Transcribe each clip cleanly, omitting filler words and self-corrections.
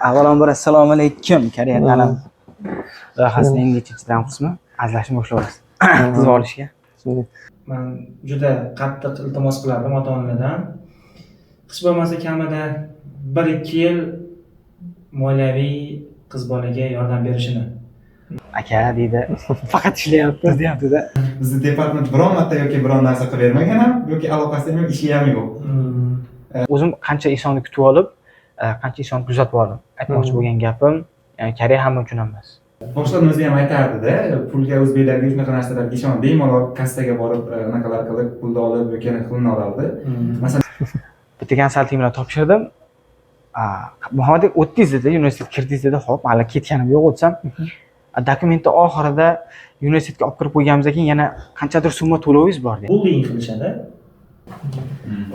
Avvalambor assalomu alaykum. Koreya ta'lim loyihasining nechinchidan qismi azlashni boshlaymiz. Tuzib olishga. Men juda qattiq iltimos qilardim ota-onalardan. Hech bo'lmasa kamida 1-2 yil moliyaviy qiz bolaga yordam berishini. Aka deydi, faqat ishlayapmiz deyapti-da. Bizning departament biron marta yoki biron narsa qilib bermagan ham, yoki aloqasi ham, ishi ham yo'q. O'zim qancha ishonni kutib olib, qancha ishonni kuzatib oldim. Aytmoqchi bo'lgan gapim, Koreya hamma uchun emas. Boshqa o'zi ham aytardi-da, pulga o'zbeklarga shunaqa narsalarga ishon, bemalol kassaga borib, anaqalar qilib, pulni olib yoki qilini olardi. Masalan, bitta konsaltinglar topshirdim. Muhammad o'tdingiz dedi, universitetga kirdingiz dedi. Xo'p, hali ketganim yo'q o'tsam. Dokumentni oxirida universitetga olib kirib qo'yganimizdan keyin yana qanchadir summa to'lovingiz bor dedi. Bullying qilishadi.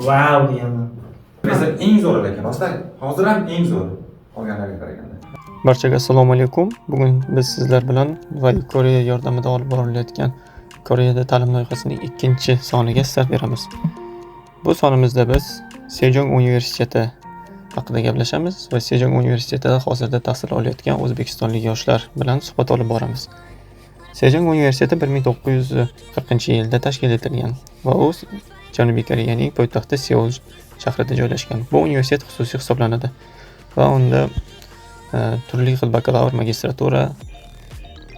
Wow deyaman. Mesela eng zo'r ekan, rostdan hozir ham eng zo'r olganlarga qaraganda. Barchaga assalomu alaykum. Bugun biz sizlar bilan Koreya yordamida olib borilayotgan Koreyada ta'lim loyihasining 2-soniga start beramiz. Bu sonimizda biz Sejong universiteti haqida gaplashamiz va Sejong universitetida hozirda tahsil olayotgan o'zbekistonlik yoshlar bilan suhbat olib boramiz. Sejong universiteti 1940-yilda tashkil etilgan va u Janubiy Koreyaning poytaxti Seul shahrida joylashgan. Bu universitet xususiy hisoblanadi va unda turli xil bakalavr, magistratura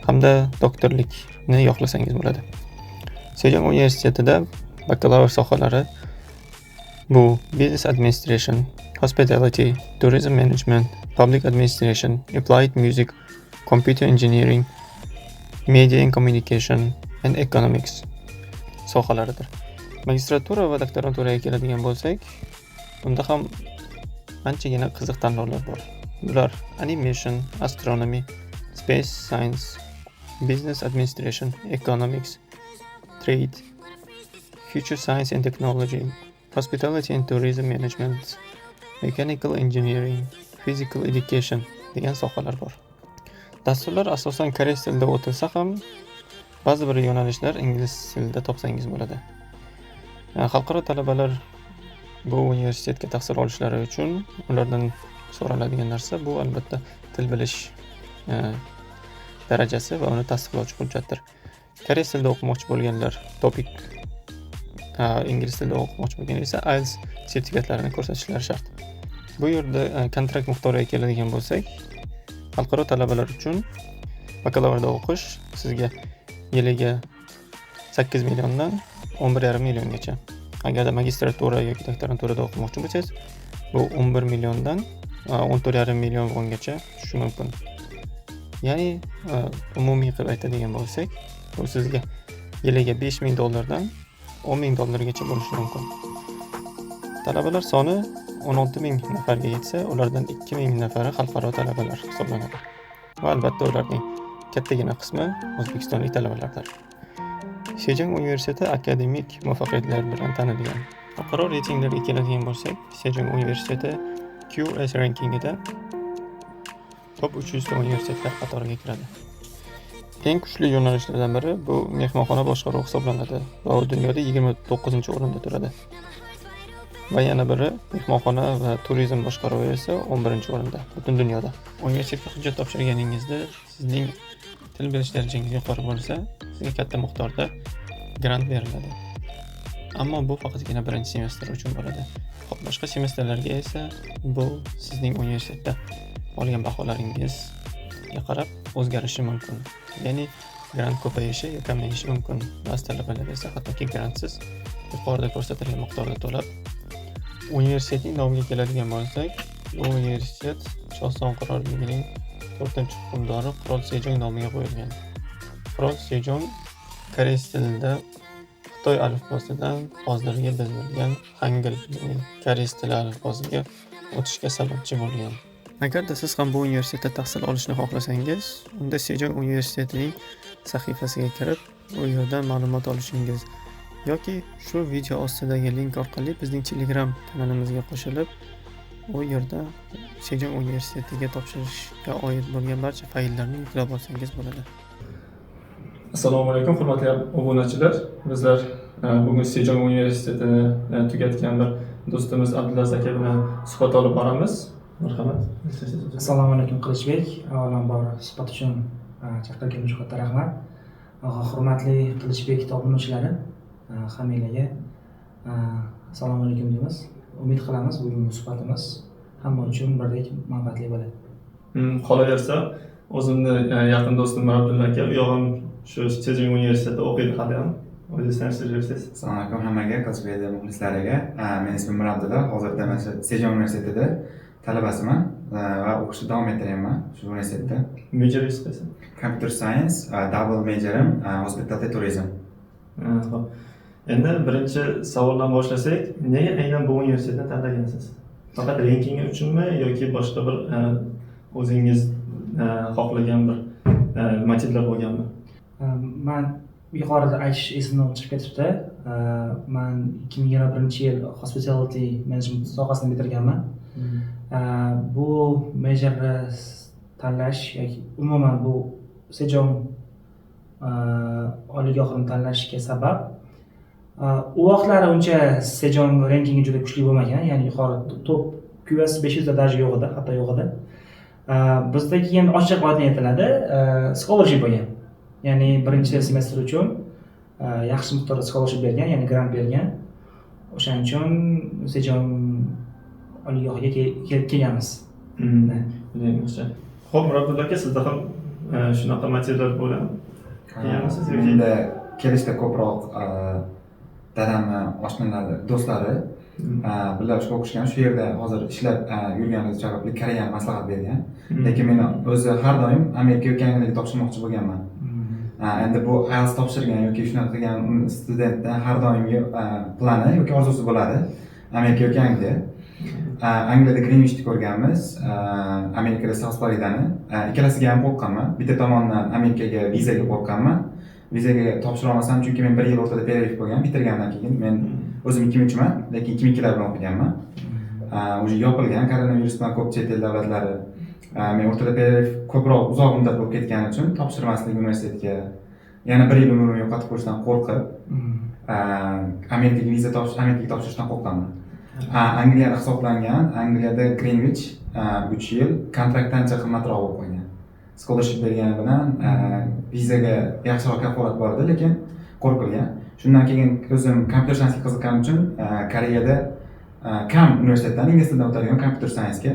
hamda doktorlikni yoqlasangiz bo'ladi. Sejong universitetida bakalavr sohalari bu Business Administration, Hospitality, Tourism Management, Public Administration, Applied Music, Computer Engineering, Media and Communication and Economics sohalaridir. Magistratura va doktoranturaga keladigan bo'lsak, unda ham anchagina qiziq tanlovlar bor. Bular Animation, Astronomy, Space Science, Business Administration, Economics, Trade, Future Science and Technology, Hospitality and Tourism Management, Mechanical Engineering, Physical Education degan sohalar bor. Dasturlar asosan koreys tilida o'tilsa ham, ba'zi bir yo'nalishlar ingliz tilida topsangiz bo'ladi. Xalqaro talabalar bu universitetga tahsil olishlari uchun ulardan so'raladigan narsa bu albatta til bilish darajasi va uni tasdiqlovchi hujjatdir. Koreys tilida o'qimoqchi bo'lganlar topik ingliz tilida o'qimoqchi bo'lganlar esa IELTS sertifikatlarini ko'rsatishlari shart. Bu yerda kontrakt miqdoriga keladigan bo'lsak, xalqaro talabalar uchun bakalavrda o'qish sizga yiliga 8 milliondan 11,5 milliongacha. Agarda magistratura yoki doktoranturada o'qimoqchi bo'lsangiz, bu 11 milliondan 14,5 million wongacha tushishi mumkin. Ya'ni umumiy qilib aytadigan bo'lsak, bu sizga yiliga $5,000 dan $10,000 bo'lishi mumkin. Talabalar soni 16,000 nafarga yetsa, ulardan 2,000 nafari xalqaro talabalar hisoblanadi. Va albatta ularning kattagina qismi o'zbekistonlik talabalardir. Sejong universiteti akademik muvaffaqiyatlar bilan tanilgan. Xalqaro reytinglarga keladigan bo'lsak, Sejong universiteti QS rankingida top 300 ta universitetlar qatoriga kiradi. Eng kuchli yo'nalishlardan biri bu mehmonxona boshqaruvi hisoblanadi va u dunyoda 29-o'rinda turadi. Va yana biri mehmonxona va turizm boshqaruvi esa 11-o'rinda butun dunyoda. Universitetga hujjat topshirganingizda sizning til bilish darajangiz yuqori bo'lsa, sizga katta miqdorda grant beriladi. Ammo bu faqatgina birinchi semestr uchun bo'ladi. Boshqa semestrlarga esa bu sizning universitetda olgan baholaringizga qarab o'zgarishi mumkin. Ya'ni grant ko'payishi yoki kamayishi mumkin. Ba'zi talabalar esa hattoki grantsiz yuqorida ko'rsatilgan miqdorda to'lab universitetning nomiga keladigan bo'lsak, bu universitet Shoson qirolligining 4-hukmdori Qirol Sejong nomiga qo'yilgan. Qirol Sejong koreys tilida Xitoy alifbosidan hozirgi biz bilgan Hangul, ya'ni koreys tili alifbosiga o'tishga sababchi bo'lgan. Agarda siz ham bu universitetda tahsil olishni xohlasangiz, unda Sejong universitetining sahifasiga kirib, u yerdan ma'lumot olishingiz yoki shu video ostidagi link orqali bizning Telegram kanalimizga qo'shilib, u yerda Sejong universitetiga topshirishga oid bo'lgan barcha fayllarni yuklab olsangiz bo'ladi. Assalomu alaykum hurmatli obunachilar. Bizlar bugun Sejong universitetini tugatgan bir do'stimiz Abdulaziz aka bilan suhbat olib boramiz. Marhamat. Assalomu alaykum Qilichbek. Avvalambor suhbat uchun chaqirganingiz uchun katta rahmat. Hurmatli Qilichbek tabunuvchilari, hammalarga assalomu alaykum deymiz. Umid qilamiz bugungi suhbatimiz hamma uchun birdek manfaatli bo'ladi. Qolaversa, o'zimni yaqin do'stim Abdulla aka, u ham shu Sejong universitetida o'qiydi hali ham. O'zingiz tanishtirsangiz. Assalomu alaykum hammaga, Qilichbek muxlislariga. Men ismim Abdulla, hozirda mana shu Sejong universitetida talabasiman va o'qishni davom ettiryapman shu universitetda. Majoringiz qaysi? Computer science, double majorim, hospitality tourism. Xo'p. Endi birinchi savoldan boshlasak, nega aynan bu universitetni tanlagansiz? Faqat rankingi uchunmi yoki boshqa bir o'zingiz xohlagan bir motivlar bo'lganmi? Men yuqorida aytish esimdan chiqib ketibdi. Men 2021-yil hospitality management sohasini bitirganman. Bu majorni tanlash yoki umuman bu Sejong oliygohini tanlashga sabab u vaqtlari uncha Sejong rankingi juda kuchli bo'lmagan, ya'ni yuqori top QS 500 da даже yo'q edi, hatto yo'q edi. Bizda keyin ochiq oydin aytiladi, scholarship bo'lgan. Ya'ni birinchi semestr uchun yaxshi miqdorda scholarship bergan, ya'ni grant bergan. O'shaning uchun Sejong oliygohiga kelganmiz. Yaxshi. Xo'p, Murabbiy aka, sizda ham shunaqa motivlar bo'ladi? Menda kelishda ko'proq dadamni oshnalari, do'stlari birlashib o'qishgan. Shu yerda hozir ishlab yurganimiz sababli Koreyani maslahat bergan. Lekin men o'zi har doim Amerika yoki Angliyaga topshirmoqchi bo'lganman. Endi bu IELTS topshirgan yoki shunaqa qilgan studentda har doimgi plani yoki orzusi bo'ladi Amerika yoki Angliya. Angliyada Greenwichni ko'rganmiz, Amerikada South Floridani. Ikkalasiga ham qo'rqqanman. Bitta tomondan Amerikaga vizaga qo'rqqanman. Vizaga topshira olmasam, chunki men 1 yil o'rtada pererif bo'lgan, bitirgandan keyin men o'zim 2003man, lekin 2002lar bilan o'qiganman. O'sha yopilgan koronavirus bilan ko'p chet el davlatlari. Men o'rtada pererif ko'proq uzoq muddat bo'lib ketgani uchun topshirmaslik universitetga yana 1 yil umrimni yo'qotib qo'yishdan qo'rqib, Amerikaga viza topshirishdan qo'rqaman. Angliyada hisoblangan, Angliyada Greenwich 3 yil kontraktdan ancha qimmatroq bo'lib qolgan. Scholarship bergani bilan vizaga yaxshiroq kafolat bor edi, lekin qo'rqilgan. Shundan keyin o'zim computer science ga qiziqqanim uchun Koreyada KAM universitetidan ingliz tilidan o'tadigan computer science ga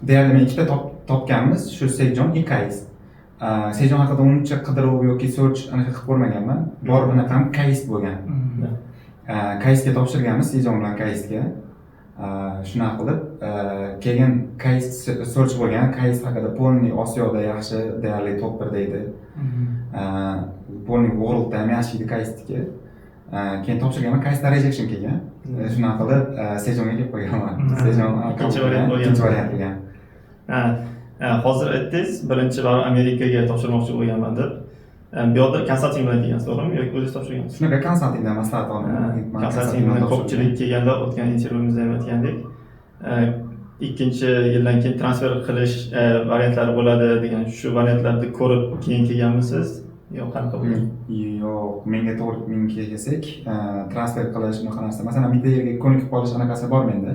deyarli men ikkita topganmiz, shu Sejong, KAIS. Sejong haqida uncha qidiruv yoki search anaqa qilib ko'rmaganman. Bor unaqa ham KAIS bo'lgan. KAISga topshirganmiz, Sejong bilan KAISga. Shunaqa qilib, keyin KAIS search bo'lgan. KAIS haqida Polni Osiyoda yaxshi, deyarli top 1 deydi. Polni Worldda ham yaxshi edi KAISniki. Keyin topshirganman, KAISdan rejection kelgan. Shunaqa qilib, Sejongga kelib qo'yganman. Sejong ikkinchi variant bo'lgan. Hozir aytdingiz, birinchi bor Amerikaga topshirmoqchi bo'lganman deb. Bu yerda konsalting bilan kelgansiz, to'g'rimi yoki o'zingiz topshirgansiz? Shunaqa konsaltingdan maslahat oldim. Konsalting bilan ko'pchilik kelganda o'tgan intervyumizda ham aytgandek, ikkinchi yildan keyin transfer qilish variantlari bo'ladi degan, shu variantlarni ko'rib keyin kelganmisiz? Yo'q, qanaqa bo'lgan? Yo'q, menga kelsak, transfer qilish bunaqa narsa. Masalan, bitta yerga ko'nikib qolish anaqasi bor menda.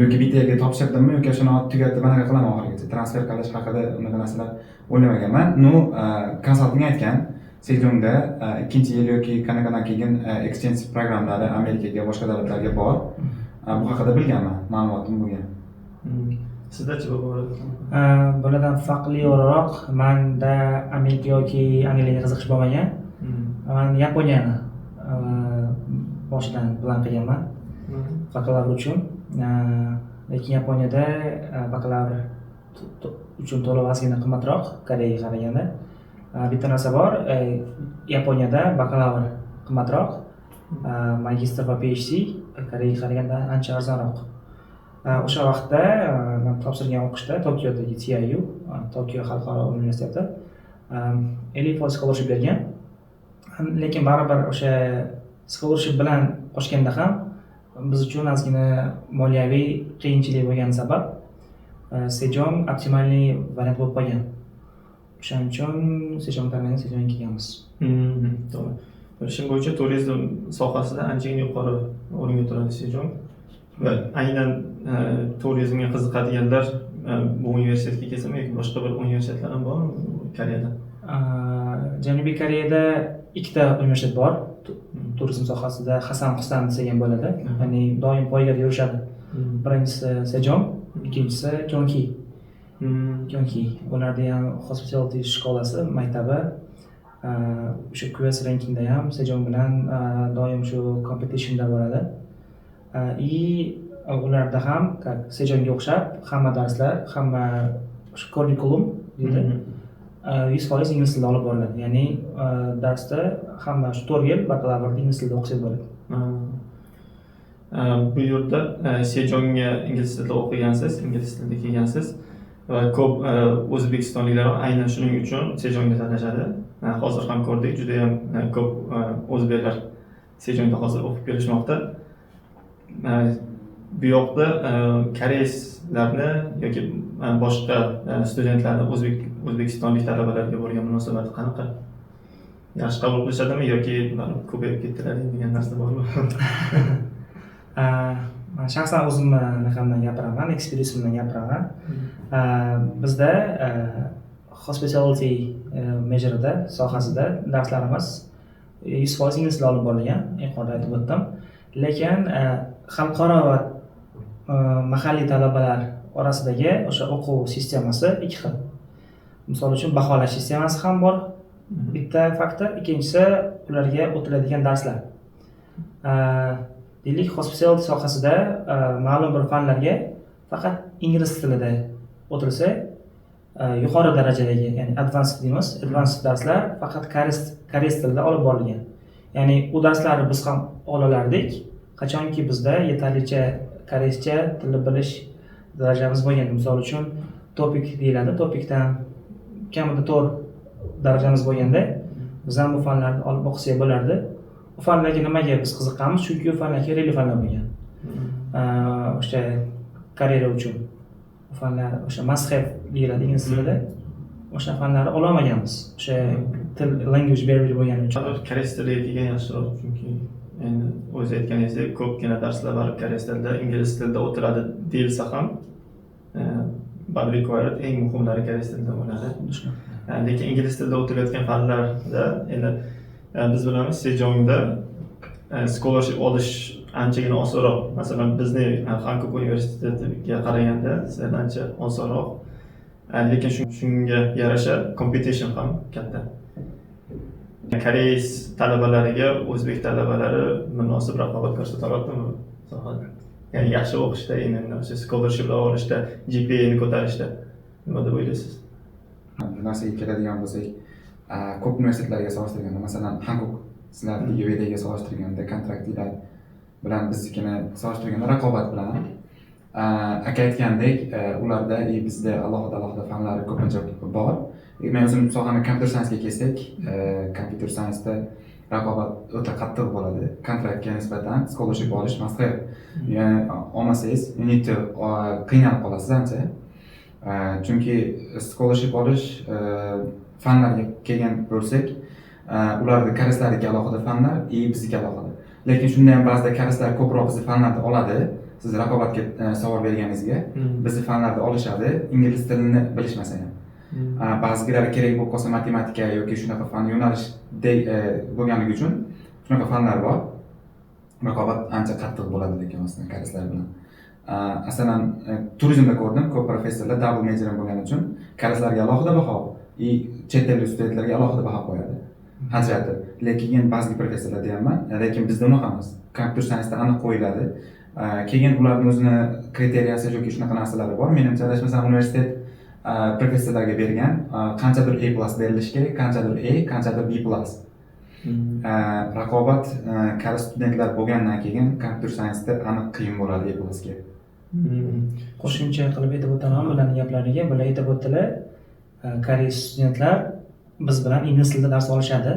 Yoki bitta yerga topshirdimmi yoki shuni tugatib anaqa qilaman oxirigacha. Transfer qilish haqida unaqa narsalar o'ylamaganman. Konsalting aytgan, Sejongda ikkinchi yil yoki qanaqadan keyin exchange programmalari Amerikaga, boshqa davlatlarga bor. Bu haqida bilganman, ma'lumotim bo'lgan. Sizda-chi bo'ladi? Bulardan farqliroq, menda Amerika yoki Angliyaga qiziqish bo'lmagan. Men Yaponiyani boshidan plan qilganman bakalavr uchun. Lekin Yaponiyada bakalavr uchun to'lov ozgina qimmatroq Koreyaga qaraganda. Bitta narsa bor, Yaponiyada bakalavr qimmatroq, magistr va PhD Koreyaga qaraganda ancha arzonroq. O'sha vaqtda men topshirgan o'qishda Tokiodagi TIU, Tokio xalqaro universiteti 50% scholarship bergan. Lekin baribir o'sha scholarship bilan qo'shganda ham biz uchun ozgina moliyaviy qiyinchilik bo'lgani sabab Sejong optimalniy variant bo'lib qolgan. O'shaning uchun Sejong tanlagan, Sejongga kelganmiz. To'g'ri. Bilishim bo'yicha turizm sohasida ancha yuqori o'ringa turadi Sejong. Va aynan turizmga qiziqadiganlar bu universitetga kelsinmi yoki boshqa bir universitetlar ham bormi Koreyada? Janubiy Koreyada ikkita universitet bor. Turizm sohasida Hasan Husam degan bo'ladi. Ya'ni doim poygada yurishadi. Birinchisi Sejong, ikkinchisi Kyonki. Kyonki. Ularda ham hospitality shkolasi, maktabi. O'sha QS rankingda ham Sejong bilan doim shu competitionda bo'ladi. Ularda ham Sejongga o'xshab hamma darslar, hamma curriculum deydi. 100% ingliz tilida olib boriladi. Ya'ni darsda hamma shu 4 yil bakalavrda ingliz tilida o'qisak bo'ladi. Bu yerda Sejongga ingliz tilida o'qigansiz, ingliz tilida kelgansiz va ko'p o'zbekistonliklar aynan shuning uchun Sejongga tanlashadi. Hozir ham ko'rdik, juda ham ko'p o'zbeklar Sejongda hozir o'qib kelishmoqda. Bu yoqda koreyslarni yoki boshqa studentlarni o'zbekistonlik talabalarga bo'lgan munosabati qanaqa? Yaxshi qabul qilishadimi yoki ko'payib ketdilar degan narsa bormi? Men shaxsan o'zimni raqamdan gapiraman, eksperiyensimdan gapiraman. Bizda hospitality majorida sohasida darslarimiz 100% ingliz tilida olib borilgan, yuqorida aytib o'tdim. Lekin xalqaro va mahalliy talabalar orasidagi o'sha o'quv sistemasi ikki xil. Misol uchun baholash sistemasi ham bor. Bitta faktor, ikkinchisi ularga o'tiladigan darslar. Deylik, hospitality sohasida ma'lum bir fanlarga faqat ingliz tilida o'tilsa, yuqori darajadagi, ya'ni advanced deymiz, advanced darslar faqat koreys tilida olib borilgan. Ya'ni u darslarni biz ham olalardik, qachonki bizda yetarlicha koreyscha tilni bilish darajamiz bo'lgan. Misol uchun topik deyiladi, topikdan kamida 4 darajamiz bo'lganda biz ham bu fanlarni olib o'qisak bo'lardi. Bu fanlarga nimaga biz qiziqqanmiz? Chunki u fanlar kerakli fanlar bo'lgan. O'sha karyera uchun bu fanlar o'sha must have deyiladi ingliz tilida. O'sha fanlarni ololmaganmiz. O'sha til language barrier bo'lgani uchun. Koreys tiliga kelgan yaxshiroq, chunki endi o'zi aytganingizdek ko'pgina darslar bor koreys tilida, ingliz tilida o'tiladi deyilsa ham but required eng muhimlari koreys tilida bo'ladi. Lekin ingliz tilida o'tilayotgan fanlarda endi biz bilamiz Sejongda scholarship olish anchagina osonroq. Masalan, bizning Hankuk universitetiga qaraganda ancha osonroq. Lekin shunga yarasha competition ham katta. Koreys talabalariga o'zbek talabalari munosib raqobat ko'rsata oladimi sohada? Ya'ni yaxshi o'qishda, endi o'sha scholarshiplar olishda, GPA-ni ko'tarishda nima deb o'ylaysiz? Bu narsaga keladigan bo'lsak, ko'p universitetlarga solishtirganda, masalan, Hankuk sizlar UVDga solishtirganda, kontraktlar bilan biznikini solishtirganda raqobat bilan aka aytgandek, ularda bizda alohida fanlar ko'pincha bor. Men o'zim sohani computer science ga kelsak, computer science da raqobat o'ta qattiq bo'ladi. Kontraktga nisbatan scholarship olish masxara. Ya'ni olmasangiz, qiynalib qolasiz ancha. Chunki scholarship olish fanlarga kelgan bo'lsak, ularda koreyslarga alohida fanlar, bizga alohida. Lekin shunda ham ba'zida koreyslar ko'proq bizni fanlarni oladi. Siz raqobatga savol berganingizga, bizni fanlarni olishadi, ingliz tilini bilishmasa ham. Ba'zilari kerak bo'lib qolsa matematika yoki shunaqa fan yo'nalishda bo'lganligi uchun shunaqa fanlar bor. Raqobat ancha qattiq bo'ladi lekin aslida koreyslar bilan. Masalan, turizmda ko'rdim, ko'p professorlar double major bo'lgani uchun koreyslarga alohida baho, chet ellik studentlarga alohida baho qo'yadi. Ajratib. Lekin ba'zi professorlar deyapman, lekin bizda unaqa emas. Computer science da aniq qo'yiladi. Keyin ularning o'zini kriteriyasi yoki shunaqa narsalari bor. Menimcha adashmasam universitet professorlarga bergan qanchadir A+ berilishi kerak, qanchadir A, qanchadir B+. Raqobat koreys studentlar bo'lgandan keyin computer science da aniq qiyin bo'ladi A+ ga. Qo'shimcha qilib aytib o'taman bularning gaplariga. Bular aytib o'tdilar, koreys studentlar biz bilan ingliz tilida dars olishadi,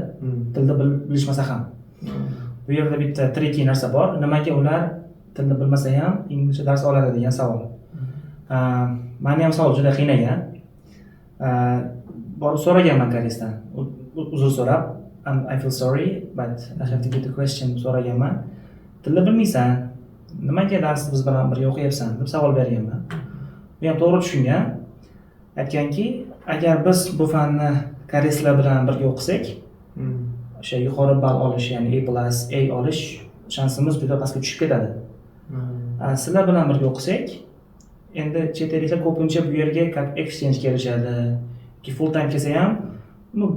tilni bilishmasa ham. Bu yerda bitta tricky narsa bor. Nimaga ular tilni bilmasa ham inglizcha dars oladi degan savol. Meni ham savol juda qiynagan. Borib so'raganman koreysdan. Uzr so'rab, I feel sorry, but I have to get the question so'raganman. Tilni bilmaysan, nimaga dars biz bilan birga o'qiyapsan deb savol berganman. Bu ham to'g'ri tushungan. Aytganki, agar biz bu fanni koreyslar bilan birga o'qisak, o'sha yuqori ball olish, ya'ni A+ olish shansimiz juda pastga tushib ketadi. Sizlar bilan birga o'qisak, endi chet elliklar ko'pincha bu yerga как exchange kelishadi. Full time kelsa ham,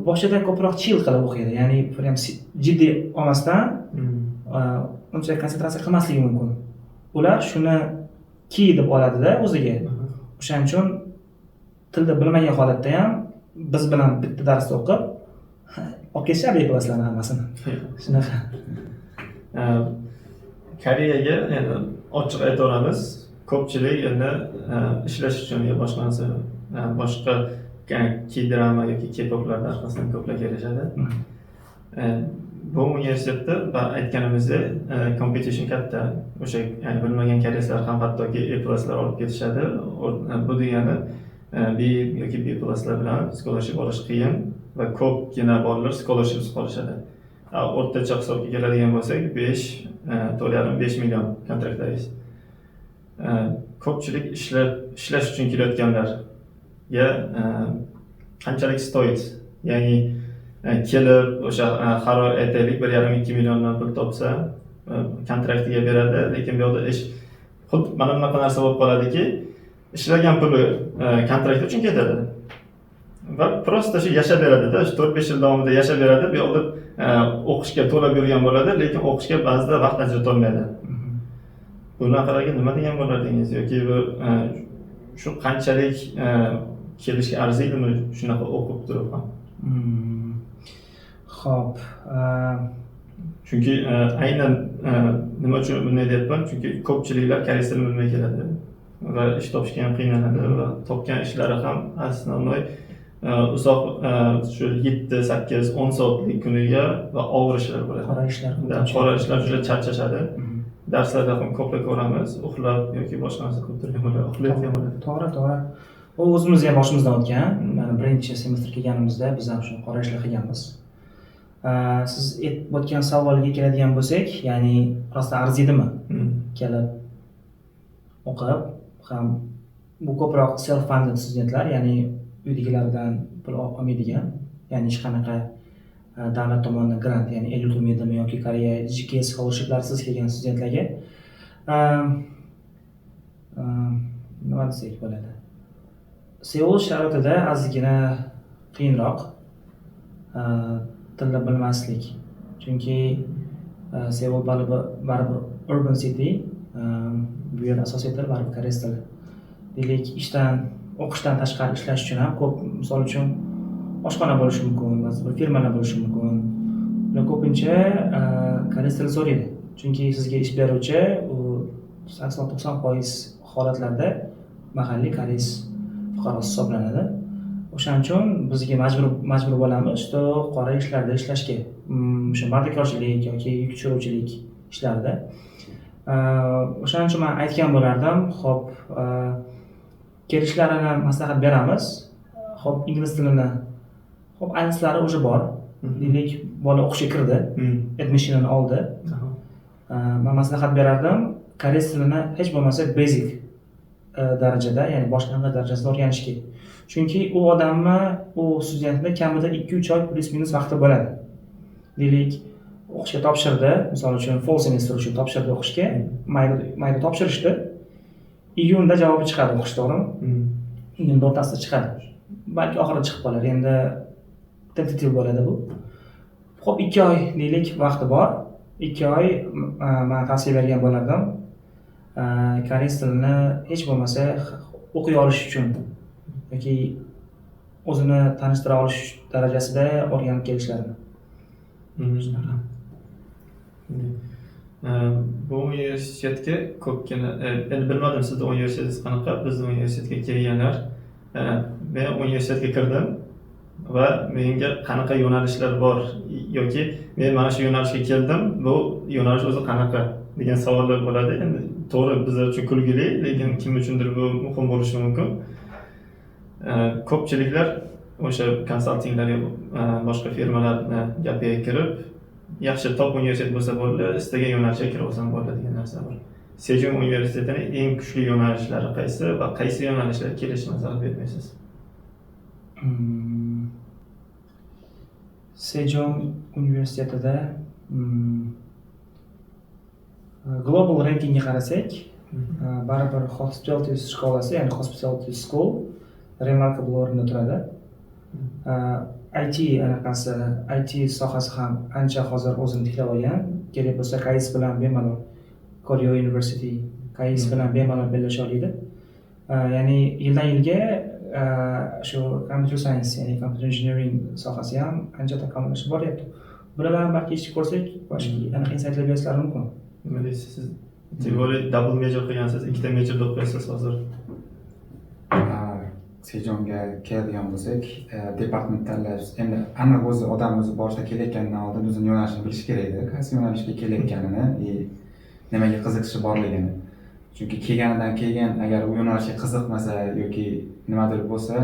boshida ko'proq chill qilib o'qiydi. Ya'ni prям jiddiy olmasdan, uncha konsentratsiya qilmasligi mumkin. Ular shuni key deb oladida o'ziga. O'shaning uchun tilni bilmagan holatda ham biz bilan bitta darsda o'qib, olib ketishadi A+larni hammasini. Shunaqa. Koreyaga endi ochiq aytaveramiz, ko'pchilik endi ishlash uchun yo boshqa K-drama yoki K-poplarni orqasidan ko'plab kelishadi. Bu universitetda aytganimizdek competition katta. O'sha bilmagan koreyslar ham hattoki A+lar olib ketishadi. Bu degani B yoki B+lar bilan scholarship olish qiyin va ko'pgina bolalar scholarshipsiz qolishadi. O'rtacha hisobga keladigan bo'lsak, 4,5 million kontraktdaymiz. Ko'pchilik ishlash uchun kelayotganlarga qanchalik stoyt, ya'ni kelib o'sha har oy aytaylik 1,5-2 milliondan pul topsa, kontraktiga beradi, lekin bu yerda ish xuddi mana bunaqa narsa bo'lib qoladiki, ishlagan puli kontrakt uchun ketadi. Va prosta shu yashab beradida, 4-5 yil davomida yashab beradi, bu yerda o'qishga to'lab yurgan bo'ladi, lekin o'qishga ba'zida vaqt ajratolmaydi. Bunaqalarga nima degan bo'lardingiz yoki bu shu qanchalik kelishga arziydimi shunaqa o'qib turib ham? Xo'p, chunki aynan nima uchun bunday deyapman? Chunki ko'pchiliklar koreys tilini bilmay keladi va ish topishga ham qiynaladi va topgan ishlari ham основной uzoq shu 7, 8, 10 soatlik kuniga va og'ir ishlar bo'ladi. Qora ishlar juda charchashadi. Darslarda ham ko'plab ko'ramiz, uxlab yoki boshqa narsa qilib turgan bo'ladi, uxlayotgan bo'ladi. To'g'ri. U o'zimizga ham boshimizdan o'tgan. Mana birinchi semestr kelganimizda biz ham shu qora ishlar qilganmiz. Siz o'tgan savolga keladigan bo'lsak, ya'ni rostdan arziydimi? Kelib o'qib, ham bu ko'proq self funded studentlar, ya'ni uydagilardan pul olmaydigan, ya'ni hech qanaqa davlat tomonidan grant, ya'ni el yurtimidami yoki Koreya GKS scholarshiplarsiz kelgan studentlarga nima desak bo'ladi? Seul sharoitida ozgina qiyinroq tilni bilmaslik. Chunki Seul baribir urban city, bu yer asosiy til baribir koreys tili. Deylik, o'qishdan tashqari ishlash uchun ham ko'p, misol uchun oshxona bo'lishi mumkin, bir firmalar bo'lishi mumkin. Ular ko'pincha koreys tili so'raydi. Chunki sizga ish beruvchi u 80-90% holatlarda mahalliy koreys fuqarosi hisoblanadi. O'shaning uchun bizga majbur bo'lamiz qora ishlarda ishlashga, o'sha mardikorchilik yoki yuk tushiruvchilik ishlarida. O'shaning uchun men aytgan bo'lardim, xo'p, kelishlarini maslahat beramiz. Xo'p, ingliz tilini aynislari o'zi bor. Deylik, bola o'qishga kirdi, admissionini oldi. Men maslahat berardim, koreys tilini hech bo'lmasa basic darajada, ya'ni boshlang'ich darajasida o'rganishga. Chunki u studentni kamida 2-3 oy plus minus vaqti bo'ladi. Deylik, o'qishga topshirdi, misol uchun fall semester uchun topshirdi o'qishga, mayda topshirishdi. Iyunda javobi chiqadi o'qish, to'g'rimi? Iyunda o'rtasida chiqadi. Balki oxirida chiqib qolar. Endi tentativ bo'ladi bu. Xo'p, 2 oy deylik vaqti bor. 2 oy men tavsiya bergan bo'lardim. Koreys tilini hech bo'lmasa o'qiy olish uchun yoki o'zini tanishtira olish darajasida o'rganib kelishlarini. Bu universitetga ko'pgina, endi bilmadim sizning universitetingiz qanaqa, bizning universitetga kelganlar, men universitetga kirdim va menga qanaqa yo'nalishlar bor yoki men mana shu yo'nalishga keldim, bu yo'nalish o'zi qanaqa degan savollar bo'ladi. Endi to'g'ri bizlar uchun kulgili, lekin kim uchundir bu muhim bo'lishi mumkin. Ko'pchiliklar o'sha konsaltinglarga, boshqa firmalarni gapiga kirib, yaxshi top universitet bo'lsa bo'ldi, istagan yo'nalishga kirib olsam bo'ladi degan narsa bor. Sejong universitetining eng kuchli yo'nalishlari qaysi va qaysi yo'nalishlarga kelishni nazarda bermaysiz? Sejong universitetida global rankingga qarasak, baribir hospitality shkolasi, ya'ni hospitality school remarkable o'rinda turadi. IT anaqasi, IT sohasi ham ancha hozir o'zini tiklab olgan. Kerak bo'lsa KAIS bilan bemalol Koryo University KAIS bilan bemalol bellasha oladi. Ya'ni yildan yilga shu computer science, ya'ni computer engineering sohasi ham ancha takomillashib boryapti. Bulardan balki eshitib ko'rsak, boshqa aniq insightlar berishlari mumkin. Nima deysiz siz? Tivoli double major qilgansiz, ikkita major o'qiyapsiz hozir. Sejonga keladigan bo'lsak, departament tanlash, endi aniq o'zi odam o'zi boshida kelayotgandan oldin o'zini yo'nalishini bilish kerak edi. Qaysi yo'nalishga kelayotganini, nimaga qiziqishi borligini. Chunki kelganidan keyin agar u yo'nalishga qiziqmasa yoki nimadir bo'lsa,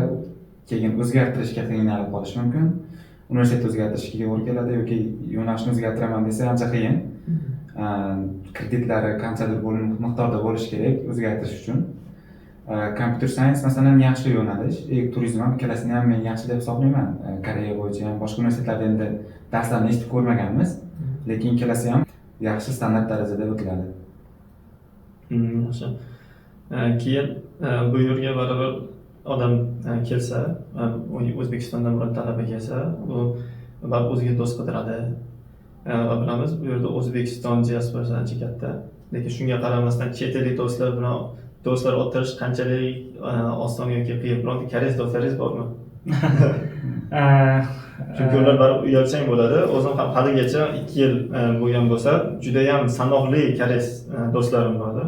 keyin o'zgartirishga qiynalib qolishi mumkin. Universitet o'zgartirishga to'g'ri keladi yoki yo'nalishni o'zgartiraman desa ancha qiyin. Kreditlari qanchadir miqdorda bo'lishi kerak o'zgartirish uchun. Computer science masalan yaxshi yo'nalish, turizm ham ikkalasini ham men yaxshi deb hisoblayman. Koreya bo'yicha ham boshqa universitetlarda endi darslarni eshitib ko'rmaganmiz, lekin ikkalasi ham yaxshi standart darajada o'tiladi. Yaxshi. Keyin bu yerga baribir odam kelsa, O'zbekistondan biror talaba kelsa, u o'ziga do'st qidiradi. Va bilamiz, bu yerda O'zbekiston diasporasi ancha katta. Lekin shunga qaramasdan chet ellik do'stlar bilan do'stlar o'tirish qanchalik oson yoki qiyin? Bironta koreys do'stlaringiz bormi? Chunki ular baribir uyalchang bo'ladi. O'zim ham haligacha 2 yil bo'lgan bo'lsa, juda ham sanoqli koreys do'stlarim bor-da.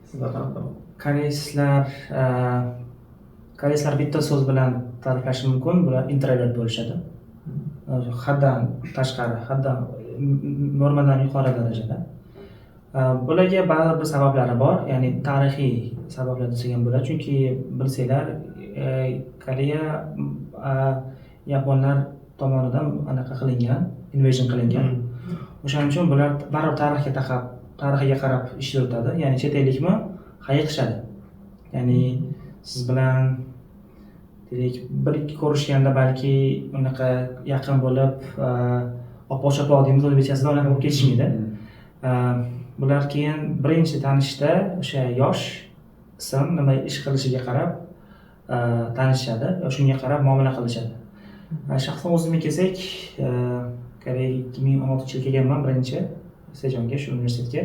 Sizlar qanaqa? Koreyslar bitta so'z bilan ta'riflash mumkin, bular introvert bo'lishadi. Haddan tashqari, haddan normadan yuqori darajada. Bularga ba'zi bir sabablari bor, ya'ni tarixiy sabablar desak ham bo'ladi. Chunki bilsanglar, Koreya yaponlar tomonidan anaqa qilingan, invasion qilingan. O'shaning uchun bular baribir tarixiga qarab ish yuritadi. Ya'ni chet ellikmi hayiqishadi. Ya'ni siz bilan bir-ikki ko'rishganda balki unaqa yaqin bo'lib, opa-chopa deymiz o'zbekchasida unaqa bo'lib ketishmaydi. Bular keyin birinchi tanishda o'sha yosh ism nima ish qilishiga qarab tanishadi, shunga qarab muomala qilishadi. Shaxsan o'zimga kelsak, Koreyaga 2016-yil kelganman birinchi Sejonga, shu universitetga.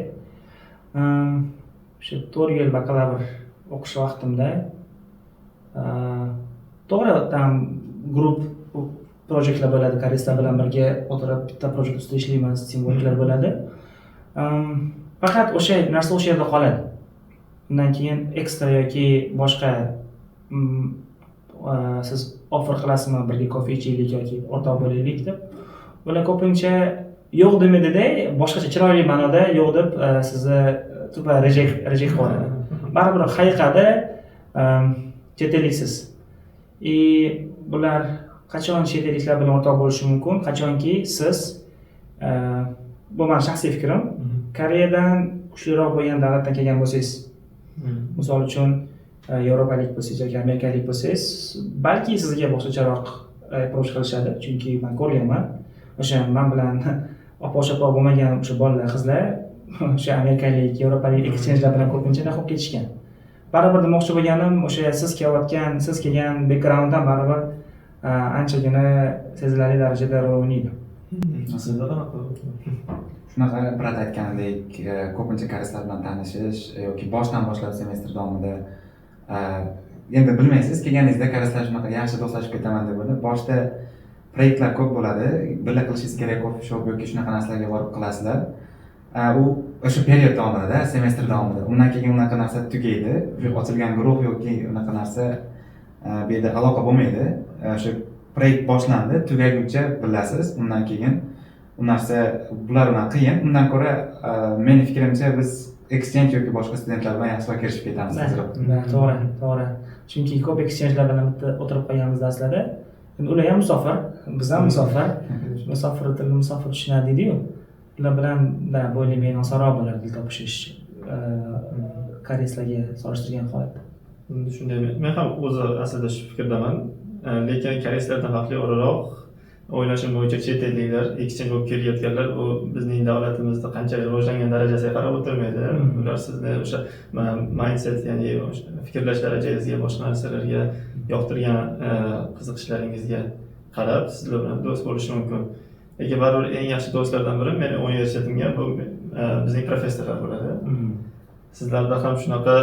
Shu 4 yil bakalavr o'qish vaqtimda to'g'ri tam guruh proyektlar bo'ladi, koreyslar bilan birga o'tirib bitta projekt ustida ishlaymiz, teamworklar bo'ladi. Faqat o'sha narsa o'sha yerda qoladi. Undan keyin ekstra yoki boshqa siz offer qilasizmi, birga kofe ichaylik yoki o'rtoq bo'laylik deb. Ular ko'pincha yo'q demadida, boshqacha chiroyli ma'noda yo'q deb sizni tuba reject qiladi. Baribir haqiqatda chet elliksiz. Bular qachon chet elliklar bilan o'rtoq bo'lishi mumkin? Qachonki siz bu men shaxsiy fikrim, Koreyadan kuchliroq bo'lgan davlatdan kelgan bo'lsangiz, misol uchun Yevropalik bo'lsangiz yoki Amerikalik bo'lsangiz, balki sizga boshqacharoq approach qilishadi, chunki men ko'rganman. O'sha men bilan opa-chopa bo'lmagan o'sha bolalar, qizlar o'sha Amerikalik, Yevropalik exchange'lar bilan ko'pincha naqib ketishgan. Baribir demoqchi bo'lganim, o'sha siz kelgan backgrounddan baribir anchagina sezilarli darajada rol o'ynaydi. Sizlar qanaqa? Shunaqa Birat aytganidek, ko'pincha koreyslar bilan tanishish yoki boshdan boshlab semestr davomida endi bilmaysiz, kelganingizda koreyslar shunaqa yaxshi do'stlashib ketaman deb o'ylab, boshida proyektlar ko'p bo'ladi, birga qilishingiz kerak, ko'p shop yoki shunaqa narsalarga borib qilasizlar. U o'sha period davomida, semestr davomida, undan keyin unaqa narsa tugaydi, ochilgan guruh yoki unaqa narsa bu yerda aloqa bo'lmaydi. O'sha proyekt boshlandi, tugaguncha bilasiz, undan keyin u narsa bular bilan qiyin. Undan ko'ra meni fikrimcha biz exchange yoki boshqa studentlar bilan yaxshiroq kirishib ketamiz. To'g'ri. Chunki ko'p exchangelar bilan bitta o'tirib qolganmiz darslarda. Ular ham musofir, biz ham musofir. Musofir tushunadi deydi-yu. Ular bilan bo'yli men osonroq bo'ladi dil topishish. koreyslarga solishtirgan holatda. Shunday men ham o'zi aslida shu fikrdaman. Lekin koreyslardan farqli o'laroq o'ylashim bo'yicha chet elliklar exchange bo'lib kelayotganlar u bizning davlatimizda qanchalik rivojlangan darajasiga qarab o'tirmaydi. Ular sizni o'sha mindset, ya'ni fikrlash darajangizga, boshqa narsalarga yoqtirgan qiziqishlaringizga qarab sizlar bilan do'st bo'lishi mumkin. Lekin baribir eng yaxshi do'stlardan biri meni universitetimga bu bizning professorlar bo'ladi. Sizlarda ham shunaqa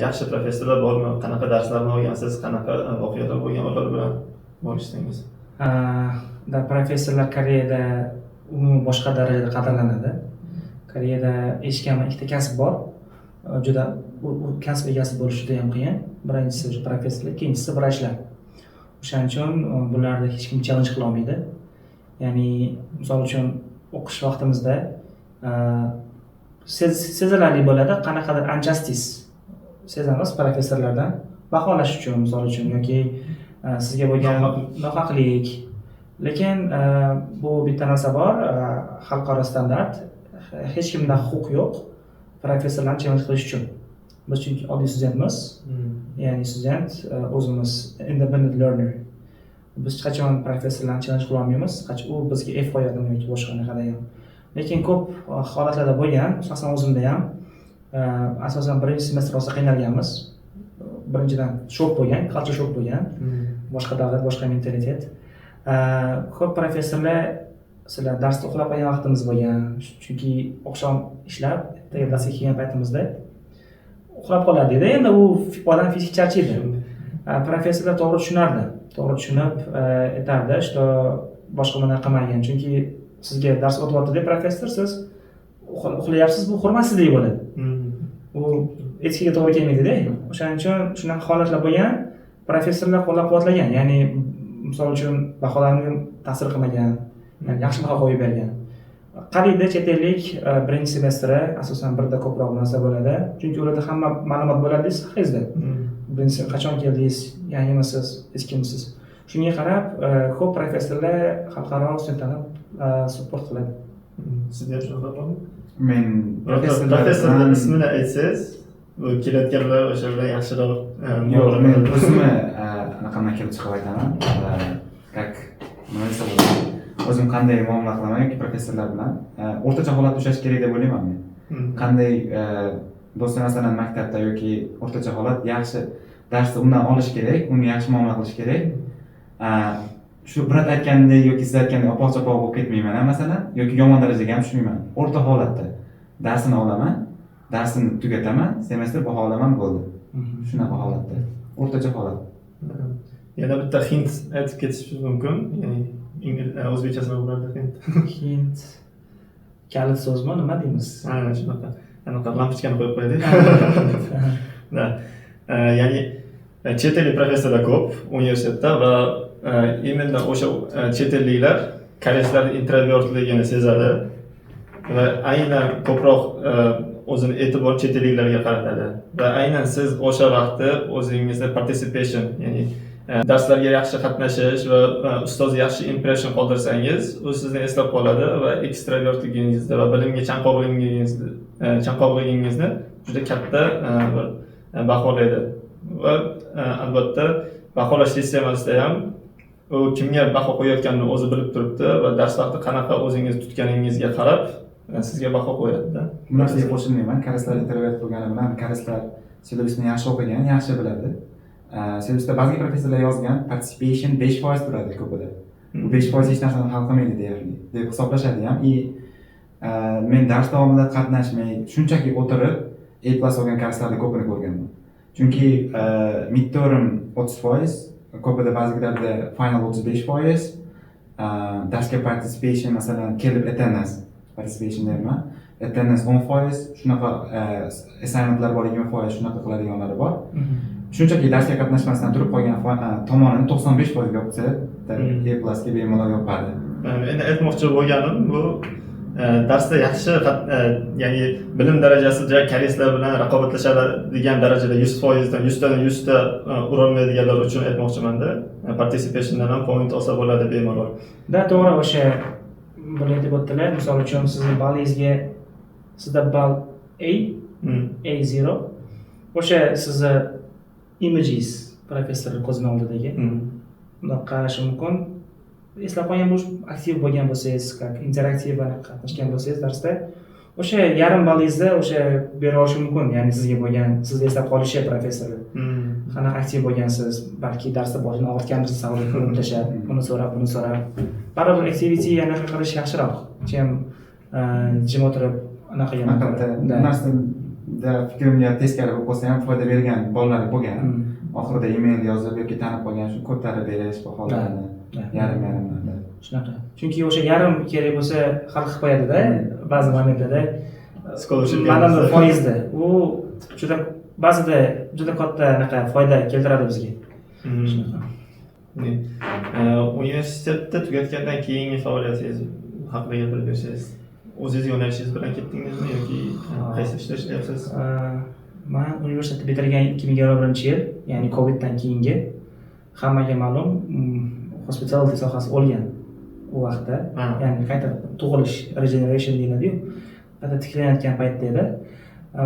yaxshi professorlar bormi? Qanaqa darslarni olgansiz, qanaqa voqealar bo'lgan ular bilan bo'lishsangiz? Professorlar Koreyada umuman boshqa darajada qadrlanadi. Koreyada eshitganman, ikkita kasb bor. Juda u kasb egasi bo'lish juda ham qiyin. Birinchisi professorlik, ikkinchisi vrachlar. O'shaning uchun bularda hech kim challenge qila olmaydi. Ya'ni misol uchun o'qish vaqtimizda sezilarli bo'ladi, qanaqadir injustice sezamiz professorlardan baholash uchun, misol uchun yoki sizga bo'lgan nohaqlik. Lekin bu bitta narsa bor, xalqaro standart, hech kimda huquq yo'q professorlarni challenge qilish uchun. Biz chunki oddiy studentmiz, ya'ni student o'zimiz independent learner. Biz hech qachon professorlarni challenge qila olmaymiz, u bizga F qo'yadimi yoki boshqa qanaqada ham. Lekin ko'p holatlarda bo'lgan, asosan o'zimda ham asosan birinchi semestr rosa qiynalganmiz. Birinchidan shok bo'lgan, culture shok bo'lgan. Boshqa davlat, boshqa mentalitet. Ko'p professorlar sizlar darsda uxlab qolgan vaqtimiz bo'lgan. Chunki oqshom ishlab, ertaga darsga kelgan paytimizda uxlab qolardi-da. Endi u odam fizik charchaydi. Professorlar to'g'ri tushunardi. To'g'ri tushunib aytardi, что boshqa bunaqa qilmagan. Chunki sizga dars o'tyapti deb professor siz uxlayapsiz, bu hurmatsizlik bo'ladi. U etiga to'g'ri kelmaydi-da. O'shaning uchun shunaqa holatlar bo'lgan, professorlar qo'llab-quvvatlagan. Ya'ni misol uchun baholarni ta'sir qilmagan, ya'ni yaxshi baho qo'yib bergan. Qariyda chet ellik birinchi semestri asosan birda ko'proq narsa bo'ladi. Chunki ularda hamma ma'lumot bo'ladi haqingizda. Birinchi qachon keldingiz, yangimisiz, eskimisiz. Shunga qarab ko'p professorlar xalqaro studentlarni support qiladi. Sizda shunaqa bormi? Men professorlar ismini aytsangiz, bu kelayotganlar o'sha bilan yaxshiroq yo'q, men o'zimni anaqamdan kelib chiqib aytaman. Как nima desa bo'ladi? O'zim qanday muomala qilaman yoki professorlar bilan o'rtacha holatda ushlash kerak deb o'ylayman men. Qanday bo'lsa masalan maktabda yoki o'rtacha holat yaxshi darsni undan olish kerak, unga yaxshi muomala qilish kerak. Shu brat aytgandek yoki siz aytgandek opoq-chapoq bo'lib ketmayman masalan, yoki yomon darajaga ham tushmayman. O'rta holatda darsini olaman, darsini tugataman, semestr baho olaman, bo'ldi. Shunaqa holatda. O'rtacha holat. Yana bitta hint aytib ketishingiz mumkin. Ya'ni o'zbekchasini o'rnatib hint kalit so'zmi, nima deymiz? Shunaqa. Anaqa lampochkani qo'yib qo'ydik. Ya'ni chet ellik professorlar ko'p universitetda va именно o'sha chet elliklar koreyslar introvertligini sezadi va aynan ko'proq o'zini e'tibor chet elliklarga qaratadi. Va aynan siz o'sha vaqtda o'zingizda participation, ya'ni darslarga yaxshi qatnashish va ustoz yaxshi impression qoldirsangiz, u sizni eslab qoladi va ekstravertligingizni va bilimga chanqoqligingizni juda katta baholaydi. Va albatta baholash sistemasida ham u kimga baho qo'yayotganini o'zi bilib turibdi va dars vaqti qanaqa o'zingiz tutganingizga qarab sizga baho qo'yadi-da. Bu narsaga qo'shilmayman. Koreyslar introvert bo'lgani bilan koreyslar syllabusni yaxshi o'qigan, yaxshi biladi. Syllabusda ba'zi professorlar yozgan participation 5% turadi ko'pida. Bu 5% hech narsani hal qilmaydi deyarli deb hisoblashadi ham. Men dars davomida qatnashmay, shunchaki o'tirib A+ olgan koreyslarni ko'pini ko'rganman. Chunki midterm 30%, ko'pida ba'zilarda final 35%, darsga participation masalan kelib attendance participation deyman. Attendance 10%, shunaqa assignmentlar bor 20%, shunaqa qiladiganlari bor. Shunchaki darsga qatnashmasdan turib qolgan tomonini 95% yopsa, A+ga bemalol yopadi. Endi aytmoqchi bo'lganim bu darsda yaxshi, ya'ni bilim darajasida koreyslar bilan raqobatlashadigan darajada 100% dan 100 dan 100 ta urolmaydiganlar uchun aytmoqchiman-da. Participationdan ham point olsa bo'ladi bemalol. To'g'ri, o'sha buni aytib o'tdilar. Misol uchun sizning ballingizga sizda ball A, A0 o'sha sizni images professorni ko'zini oldidagi bundoq qarashi mumkin. Eslab qolgan bo'lish, aktiv bo'lgan bo'lsangiz, interaktiv qatnashgan bo'lsangiz darsda o'sha yarim ballingizni o'sha bera olishi mumkin. Ya'ni sizga bo'lgan, sizni eslab qolishi professorni. Qanaqa aktiv bo'lgansiz, balki darsda boshini og'ritganmisiz, savol tashlab, buni so'rab. Baribir activity yana qilish yaxshiroq. Chem jim o'tirib anaqa narsada fikrimga teskari bo'lib qolsa ham foyda bergan bolalar bo'lgan. Oxirida email yozib yoki tanib qolgan shu ko'tarib berish baholarni yarim-yarimlarda. Shunaqa. Chunki o'sha yarim kerak bo'lsa hal qilib qo'yadi-da, ba'zi momentlarda scholarship mana bir foizda. U juda ba'zida juda katta anaqa foyda keltiradi bizga. Shunaqa. Universitetda tugatgandan keyingi faoliyatingiz haqida gapirib bersangiz, o'zingiz yo'nalishingiz bilan ketdingizmi yoki qaysi ishda ishlayapsiz? Men universitetni bitirgan 2021-yil, ya'ni Coviddan keyingi hammaga ma'lum hospitality sohasi o'lgan u vaqtda. Ya'ni qayta tug'ilish, regeneration deyiladi-yu. Qayta tiklanayotgan paytda edi.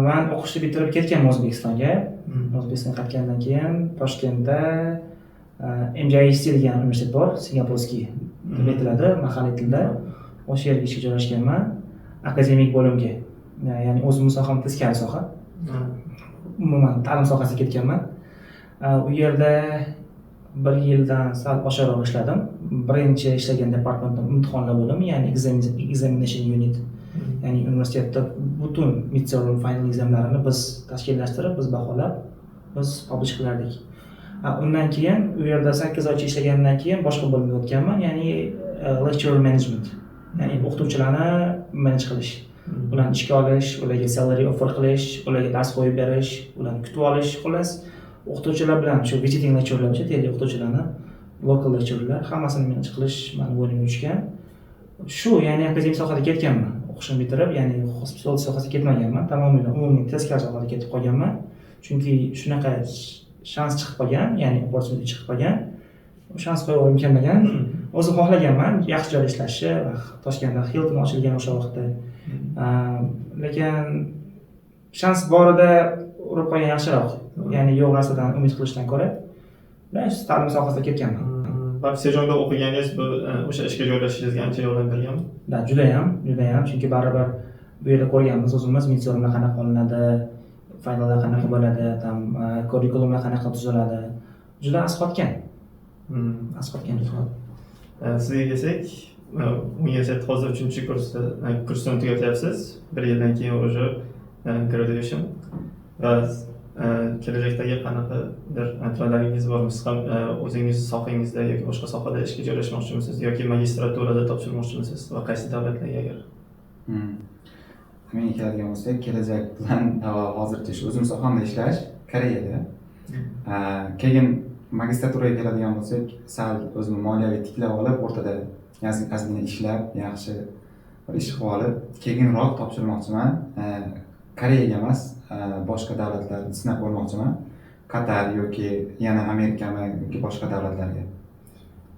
Men o'qishni bitirib ketganman O'zbekistonga. O'zbekistonga qaytgandan keyin Toshkentda MJIT degan universitet bor, Singapurskiy deb aytiladi mahalliy tilda. O'sha yerga ishga joylashganman, akademik bo'limga. Ya'ni o'zim soham teskari soha. Umuman ta'lim sohasiga ketganman. U yerda 1 yildan sal oshiqroq ishladim. Birinchi ishlagan departamentda imtihonlar bo'limi, ya'ni examination unit. Ya'ni universitetda butun midterm final examlarini biz tashkillashtirib, biz baholab, biz publish qilardik. Undan keyin u yerda 8 oy ishlagandan keyin boshqa bo'limga o'tganman, ya'ni lecture management. Ya'ni o'qituvchilarni manage qilish. Ularni ishga olish, ularga salary offer qilish, ularga dars qo'yib berish, ularni kutib olish, xullas o'qituvchilar bilan shu visiting lecturelar bo'yicha tele o'qituvchilarni, local lecturelar hammasini manage qilish mani bo'limga tushgan. Shu, ya'ni akademik sohada ketganman. O'qishimni bitirib, ya'ni hospital sohasiga ketmaganman, tamomila umumiy teskari sohaga ketib qolganman. Chunki shunaqa shans chiqib qolgan, ya'ni opportunity chiqib qolgan. Shans qo'yib kelmagan. O'zim xohlaganman, yaxshi joyda ishlashni va Toshkentda Hilton ochilgan o'sha vaqtda. Lekin shans borida urib qo'ygan yaxshiroq. Ya'ni yo'q narsadan umid qilishdan ko'ra, men ta'lim sohasida ketganman. Sejonda o'qiganingiz bu o'sha ishga joylashishingizga ancha yordam berganmi? Juda ham, chunki baribir bu yerda ko'rganmiz o'zimiz midtermlar qanaqa olinadi, finallar qanaqa bo'ladi, tam kurikulumlar qanaqa tuziladi. Juda asqotgan. Asqotgan juda. Sizga kelsak, universitet hozir 3-kursni tugatyapsiz. 1 yildan keyin уже graduation va kelajakdagi qanaqadir planlaringiz bormi? Siz ham o'zingiz sohangizda yoki boshqa sohada ishga joylashmoqchimisiz yoki magistraturada topshirmoqchimisiz va qaysi davlatlarga agar? Men keladigan bo'lsak, kelajak plan hozircha shu o'zim sohamda ishlash, Koreyada. Keyin magistraturaga keladigan bo'lsak, sal o'zimni moliyaviy tiklab olib, o'rtada ozgina ishlab, yaxshi bir ish qilib olib, keyinroq topshirmoqchiman. Koreyaga emas, boshqa davlatlarni sinab ko'rmoqchiman. Qatar yoki yana Amerikami yoki boshqa davlatlarga.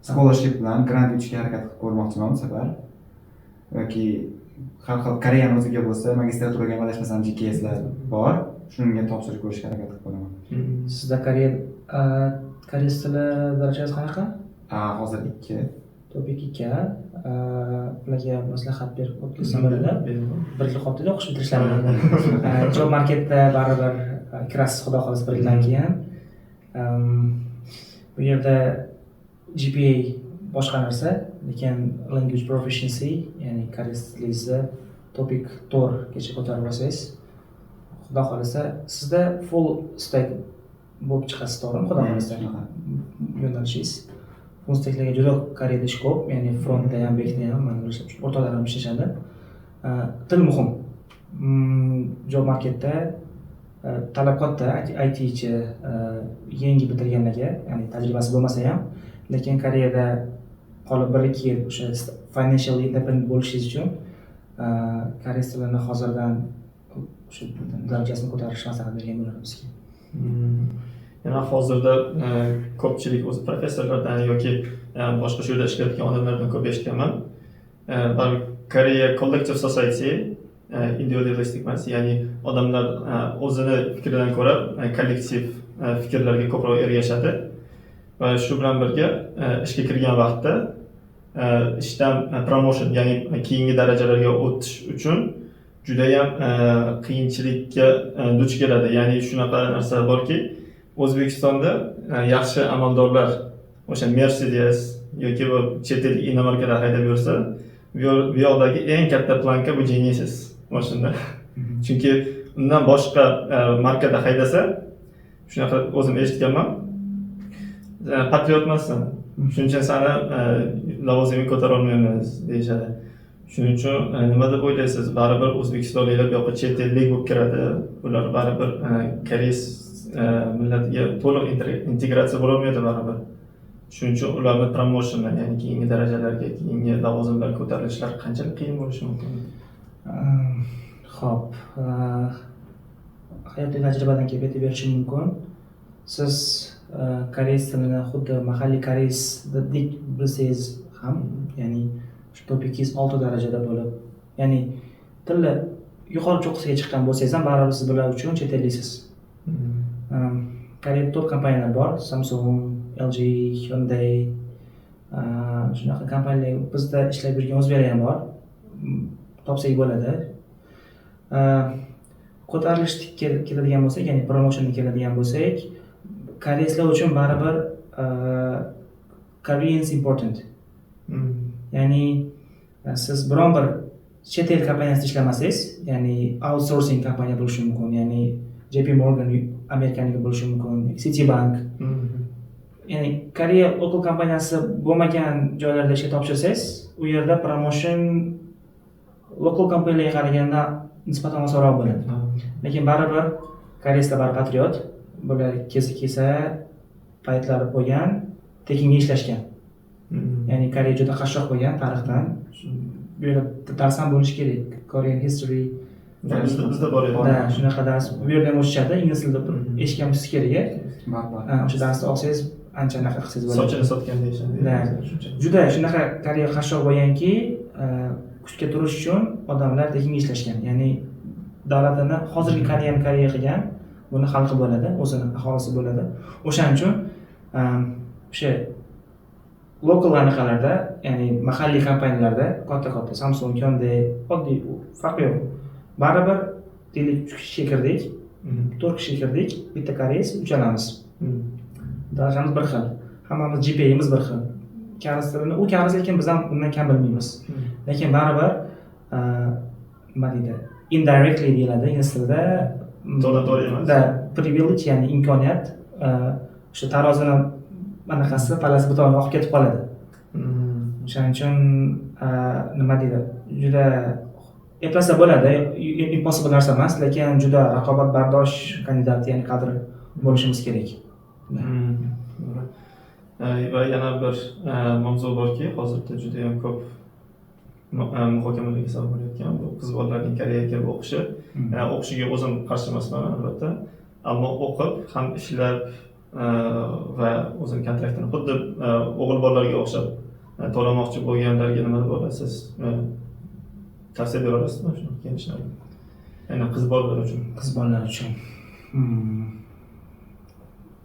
Scholarship bilan grant uchga harakat qilib ko'rmoqchiman bu safar. Yoki har xil Koreyani o'ziga bo'lsa, magistraturaga adashmasam GKSlar bor. Shunga topshirib ko'rishga harakat qilib ko'raman. Sizda koreys tili darajasi qanaqa? Hozir 2. Topik 2. Ularga maslahat berib o'tkansam bo'ladi. Bir yil qoldi o'qish bitirishlari. Job marketda baribir kirasiz, xudo xohlasa 1 yildan keyin. Bu yerda GPA boshqa narsa, lekin language proficiency, ya'ni koreys tilingizni topik 4 gacha ko'tarib olsangiz, xudo xohlasa sizda full stack bo'lib chiqasiz, to'g'rimi? Xudo xohlasa yo'nalishingiz. Full stacklarga juda Koreyada ish ko'p, ya'ni frontda ham, backda ham, mana o'rtalarim ishlashadi. Til muhim. Job marketda talab katta, ITchi yangi bitirganlarga, ya'ni tajribasi bo'lmasa ham, lekin Koreyada qolib 1-2 yil o'sha financial independent bo'lishingiz uchun koreys tilini hozirdan shu darajasini ko'tarish maslahat bergan bo'lardim bizga. Yana hozirda ko'pchilik o'zi professorlardan yoki boshqa shu yerda ishlayotgan odamlardan ko'p eshitganman. Korea Collective Society individualistik emas, ya'ni odamlar o'zini fikridan ko'ra kollektiv fikrlarga ko'proq ergashadi va shu bilan birga ishga kirgan vaqtda ishdan promotion, ya'ni keyingi darajalarga o'tish uchun judayam qiyinchilikka duch keladi. Ya'ni shunaqa narsa borki, O'zbekistonda yaxshi amaldorlar o'sha Mercedes yoki chet el inomarkalar haydab yursa, bu yoqdagi eng katta planka bu Genesis mashina. Chunki undan boshqa markada haydasa, shunaqa o'zim eshitganman. Patriot emassan. Shuning uchun seni lavozimga ko'tara olmaymiz deyishadi. Shuning uchun nima deb o'ylaysiz? Baribir O'zbekistonliklar bu yoqqa chet ellik bo'lib kiradi. Ular baribir koreys millatiga to'liq integratsiya bo'la olmaydi baribir. Shuning uchun ularning promotioni, ya'ni keyingi darajalarga, keyingi lavozimlarga ko'tarilishlari qanchalik qiyin bo'lishi mumkin? Xo'p, hayotiy tajribadan kelib aytib berishim mumkin. Siz koreys tilini xuddi mahalliy koreysdek bilsangiz ham, ya'ni shu topikingiz 6 darajada bo'lib, ya'ni tilni yuqori cho'qqisiga chiqqan bo'lsangiz ham baribir siz bular uchun chet elliksiz. Koreyada 4 kompaniyalar bor: Samsung, LG, Hyundai, shunaqa kompaniyalar bizda ishlab yurgan o'zbeklar ham bor. Topsak bo'ladi. Ko'tarilishga keladigan bo'lsak, ya'ni promotionga keladigan bo'lsak, koreyslar uchun baribir Koreans important. Ya'ni siz biron bir chet el kompaniyasida ishlamasangiz, ya'ni outsourcing kompaniya bo'lishi mumkin, ya'ni JP Morgan Amerikaniki bo'lishi mumkin, Citibank. Ya'ni Koreya local kompaniyasi bo'lmagan joylarda ishga topshirsangiz, u yerda promotion local kompaniyalarga qaraganda nisbatan osonroq bo'ladi. Lekin baribir koreyslar baribir patriot, bular kelsa paytlari bo'lgan, tekinga ishlashgan. Ya'ni Koreya juda qashshoq bo'lgan tarixdan. Bu yerda dars ham bo'lishi kerak. Korean history Bizda bor edi. Shunaqa dars bu yerda ham o'tishadi, ingliz tilida eshitgan bo'lsangiz kerak. O'sha darsni olsangiz ancha naqa qilsangiz bo'ladi. Sochini sotgan deyishadi. Juda shunaqa Koreya qashshoq bo'lganki, kuchga turish uchun odamlar tekinga ishlashgan. Ya'ni davlatini hozirgi Koreya qilgan, buni xalqi bo'ladi, o'zini aholisi bo'ladi. O'shaning uchun o'sha local anaqalarda, ya'ni mahalliy kompaniyalarda katta Samsung, Hyundai, oddiy farqi yo'q. Baribir deylik 3 kishiga kirdik, 4 kishiga kirdik, bitta koreys, uchalamiz. Darajamiz bir xil. Hammamiz GPA'miz bir xil. U kamiz, lekin biz ham undan kam bilmaymiz. Lekin baribir nima deydi? Indirectly deyiladi ingliz tilida. To'la emas. Privilege, ya'ni imkoniyat, o'sha tarozini anaqasi palasi bir tomonga olib ketib qoladi. O'shaning uchun nima deydi? Juda eplasa bo'ladi, impossible narsa emas, lekin juda raqobatbardosh kandidat, ya'ni kadr bo'lishimiz kerak. Va yana bir mavzu borki, hozirda juda ham ko'p muhokamalarga sabab bo'layotgan bu qiz bolalarning Koreyaga kelib o'qishi. O'qishiga o'zim qarshi emasman albatta, ammo o'qib ham ishlab va o'zini kontraktini xuddi o'g'il bolalarga o'xshab to'lamoqchi bo'lganlarga nima deb olasiz? Tavsiya bera olasizmi shuni kelishlarga? Ya'ni qiz bolalar uchun. Qiz bolalar uchun.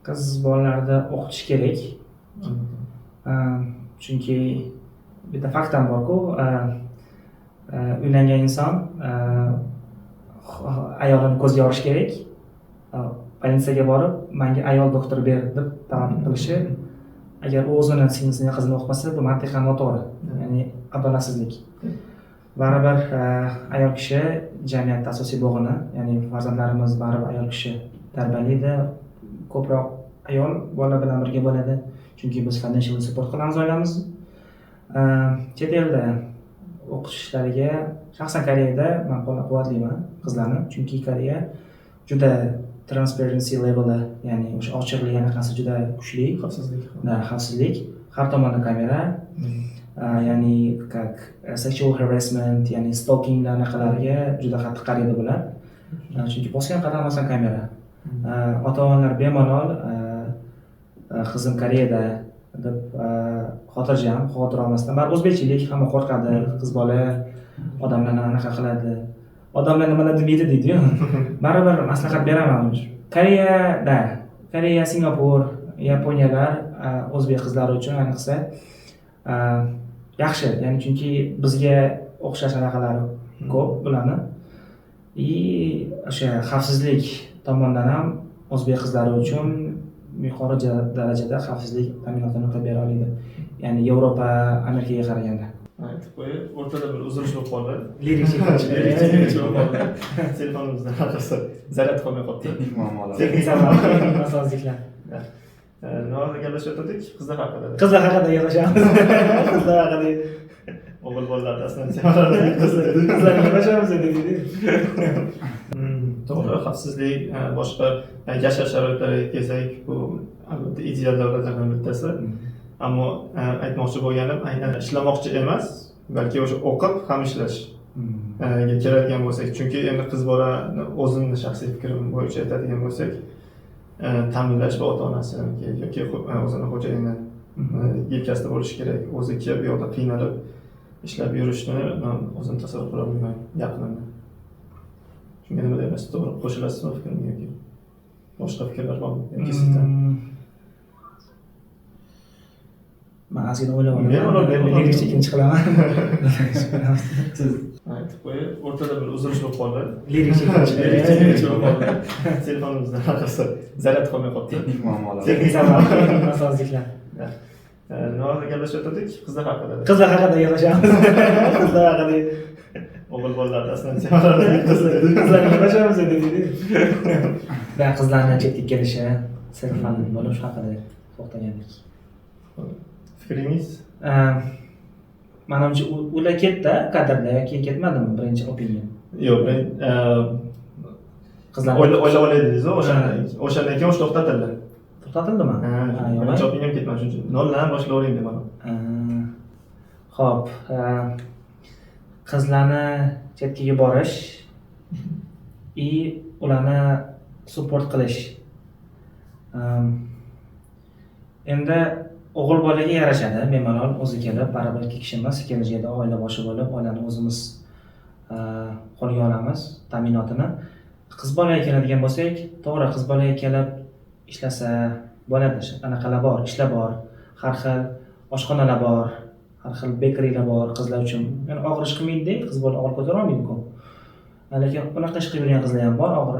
Qiz bolalarni o'qitish kerak. Chunki bitta fakt ham bor-ku, uylangan inson ayolini ko'zga olish kerak. Politsiyaga borib, menga ayol doktor ber deb talab qilishi, agar u o'zini singlisini qizini o'qimasa, bu mantiqan noto'g'ri. Ya'ni adolatsizlik. Baribir ayol kishi jamiyatda asosiy bo'g'ini, ya'ni farzandlarimiz baribir ayol kishi tarbiyalaydi, ko'proq ayol bola bilan birga bo'ladi. Chunki biz financial support qilamiz oilamiz. Chet elda o'qishlariga, shaxsan Koreyada men qo'llab-quvvatlayman qizlarni, chunki Koreya juda transparency leveli, ya'ni o'sha ochiqlik anaqasi juda kuchli, xavfsizlik, har tomonda kamera, ya'ni sexual harassment, ya'ni stalking anaqalariga juda qattiq qaraydi bular. Chunki bosgan qadamdan kamera. Ota-onalar bemalol qizim Koreyada deb xotirjam, xavotir olmasdan, baribir o'zbekchilik, hamma qo'rqadi, qiz bola odamlarni anaqa qiladi. odamlar nimalar demaydi deydi-yu. Baribir maslahat beraman. Koreya, Singapur, Yaponiyalar o'zbek qizlari uchun ayniqsa yaxshi. Ya'ni chunki bizga o'xshash anaqalari ko'p bularni. O'sha xavfsizlik tomondan ham o'zbek qizlari uchun yuqori darajada xavfsizlik ta'minotini qilib bera oladi. Ya'ni Yevropa, Amerikaga qaraganda. Aytib qo'yib, o'rtada bir uzilish bo'lib qoldi. Lirik bo'lib qoldi. Telefonimizdan haqiqatda zaryad qolmay qoldi. Texnik muammolar. texnik sabablar, nosozliklar. Nimalarni gaplashyotgandik? Qizlar haqida. Qizlar haqida gaplashamiz. Qizlar haqida. O'g'il bolalarni aslan Qizlar gaplashamiz dedi. To'g'ri, xavfsizlik, boshqa yashash sharoitlariga kelsak, bu albatta ideal davlatlardan bittasi. Ammo aytmoqchi bo'lganim, aynan ishlamoqchi emas, balki o'sha o'qib ham ishlash keladigan bo'lsak, chunki endi qiz bolani o'zimni shaxsiy fikrim bo'yicha aytadigan bo'lsak, ta'minlash va ota-onasi yoki o'zini xo'jayini yelkasida bo'lishi kerak. O'zi kelib bu yoqda qiynalib ishlab yurishni men o'zim tasavvur qila olmayman yaqinimda. Shunga nima deysiz? To'g'ri qo'shilasizmi fikrimga yoki boshqa fikrlar bormi yoki sizdan? Men ozgina o'ylayapman. Lirikcha ikkinchi qilaman. Siz aytib qo'yib, o'rtada bir uzilish bo'lib qoldi. Lirikcha ikkinchi bo'lib qoldi. Telefonimizdan haqiqatda zaryad qolmay qoldi. Texnik muammolar. texnik sabablar, nosozliklar. Nimalarni gaplashyotgandik? Qizlar haqida. Qizlar haqida gaplashamiz. Qizlar haqida. O'g'il bolalarni aslan Qizlar gaplashamiz dedi. Qizlarning chetga kelishi, self-funded bo'lish haqida to'xtagandik. Fikringiz? Menimcha ular ketdi kadrda yoki ketmadimi birinchi opinion? Yo'q, Qizlar o'ylab oladingiz o'shandan keyin o'sha to'xtatildi. to'xtatildimi? Birinchi opinion ketmadi, shuning uchun noldan boshlayvering deb mana. Xo'p, qizlarni chetga borish ularni support qilish. Endi o'g'il bolaga yarashadi, bemalol o'zi kelib, baribir ikki kishi emas, kelajakda oila boshi bo'lib, oilani o'zimiz qo'lga olamiz ta'minotini. Qiz bolaga keladigan bo'lsak, to'g'ri qiz bolaga kelib ishlasa bo'ladi. Anaqalar bor, ishlar bor, har xil oshxonalar bor, har xil bekerilar bor qizlar uchun. Ya'ni og'ir ish qilmaydi, qiz bola og'ir ko'tara olmaydi-ku. Lekin unaqa ish qilib yurgan qizlar ham bor, og'ir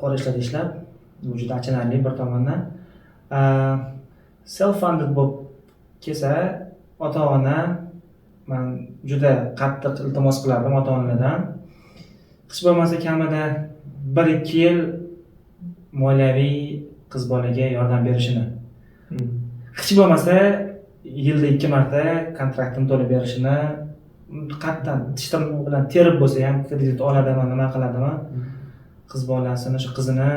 qora ishlarda ishlab, bu juda achinarli bir tomondan. Self-funded bo'lib kelsa, ota-ona men juda qattiq iltimos qilardim ota-onalardan. Hech bo'lmasa kamida 1-2 yil moliyaviy qiz bolaga yordam berishini. Hech bo'lmasa yilda 2 marta kontraktini to'lab berishini, qatdan tishdan bilan terib bo'lsa ham kredit oladimi, nima qiladimi? Qiz bolasini, shu qizini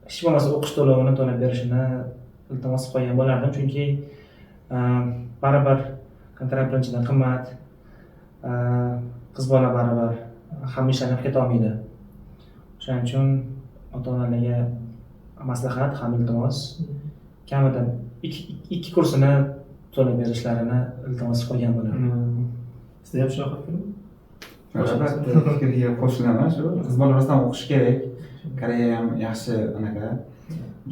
hech bo'lmasa o'qish to'lovini to'lab berishini iltimos qilgan bo'lardim, chunki baribir kontrakt birinchidan qimmat, qiz bola baribir hamisha ishlanib keta olmaydi. Shuning uchun ota-onalarga maslahat ham iltimos, kamida 2 kursini to'lab berishlarini iltimos qilgan bo'lardim. Sizda ham shunaqa fikrmi? Albatta fikrga qo'shilaman shu. Qiz bola rostdan o'qish kerak. Koreya ham yaxshi anaqa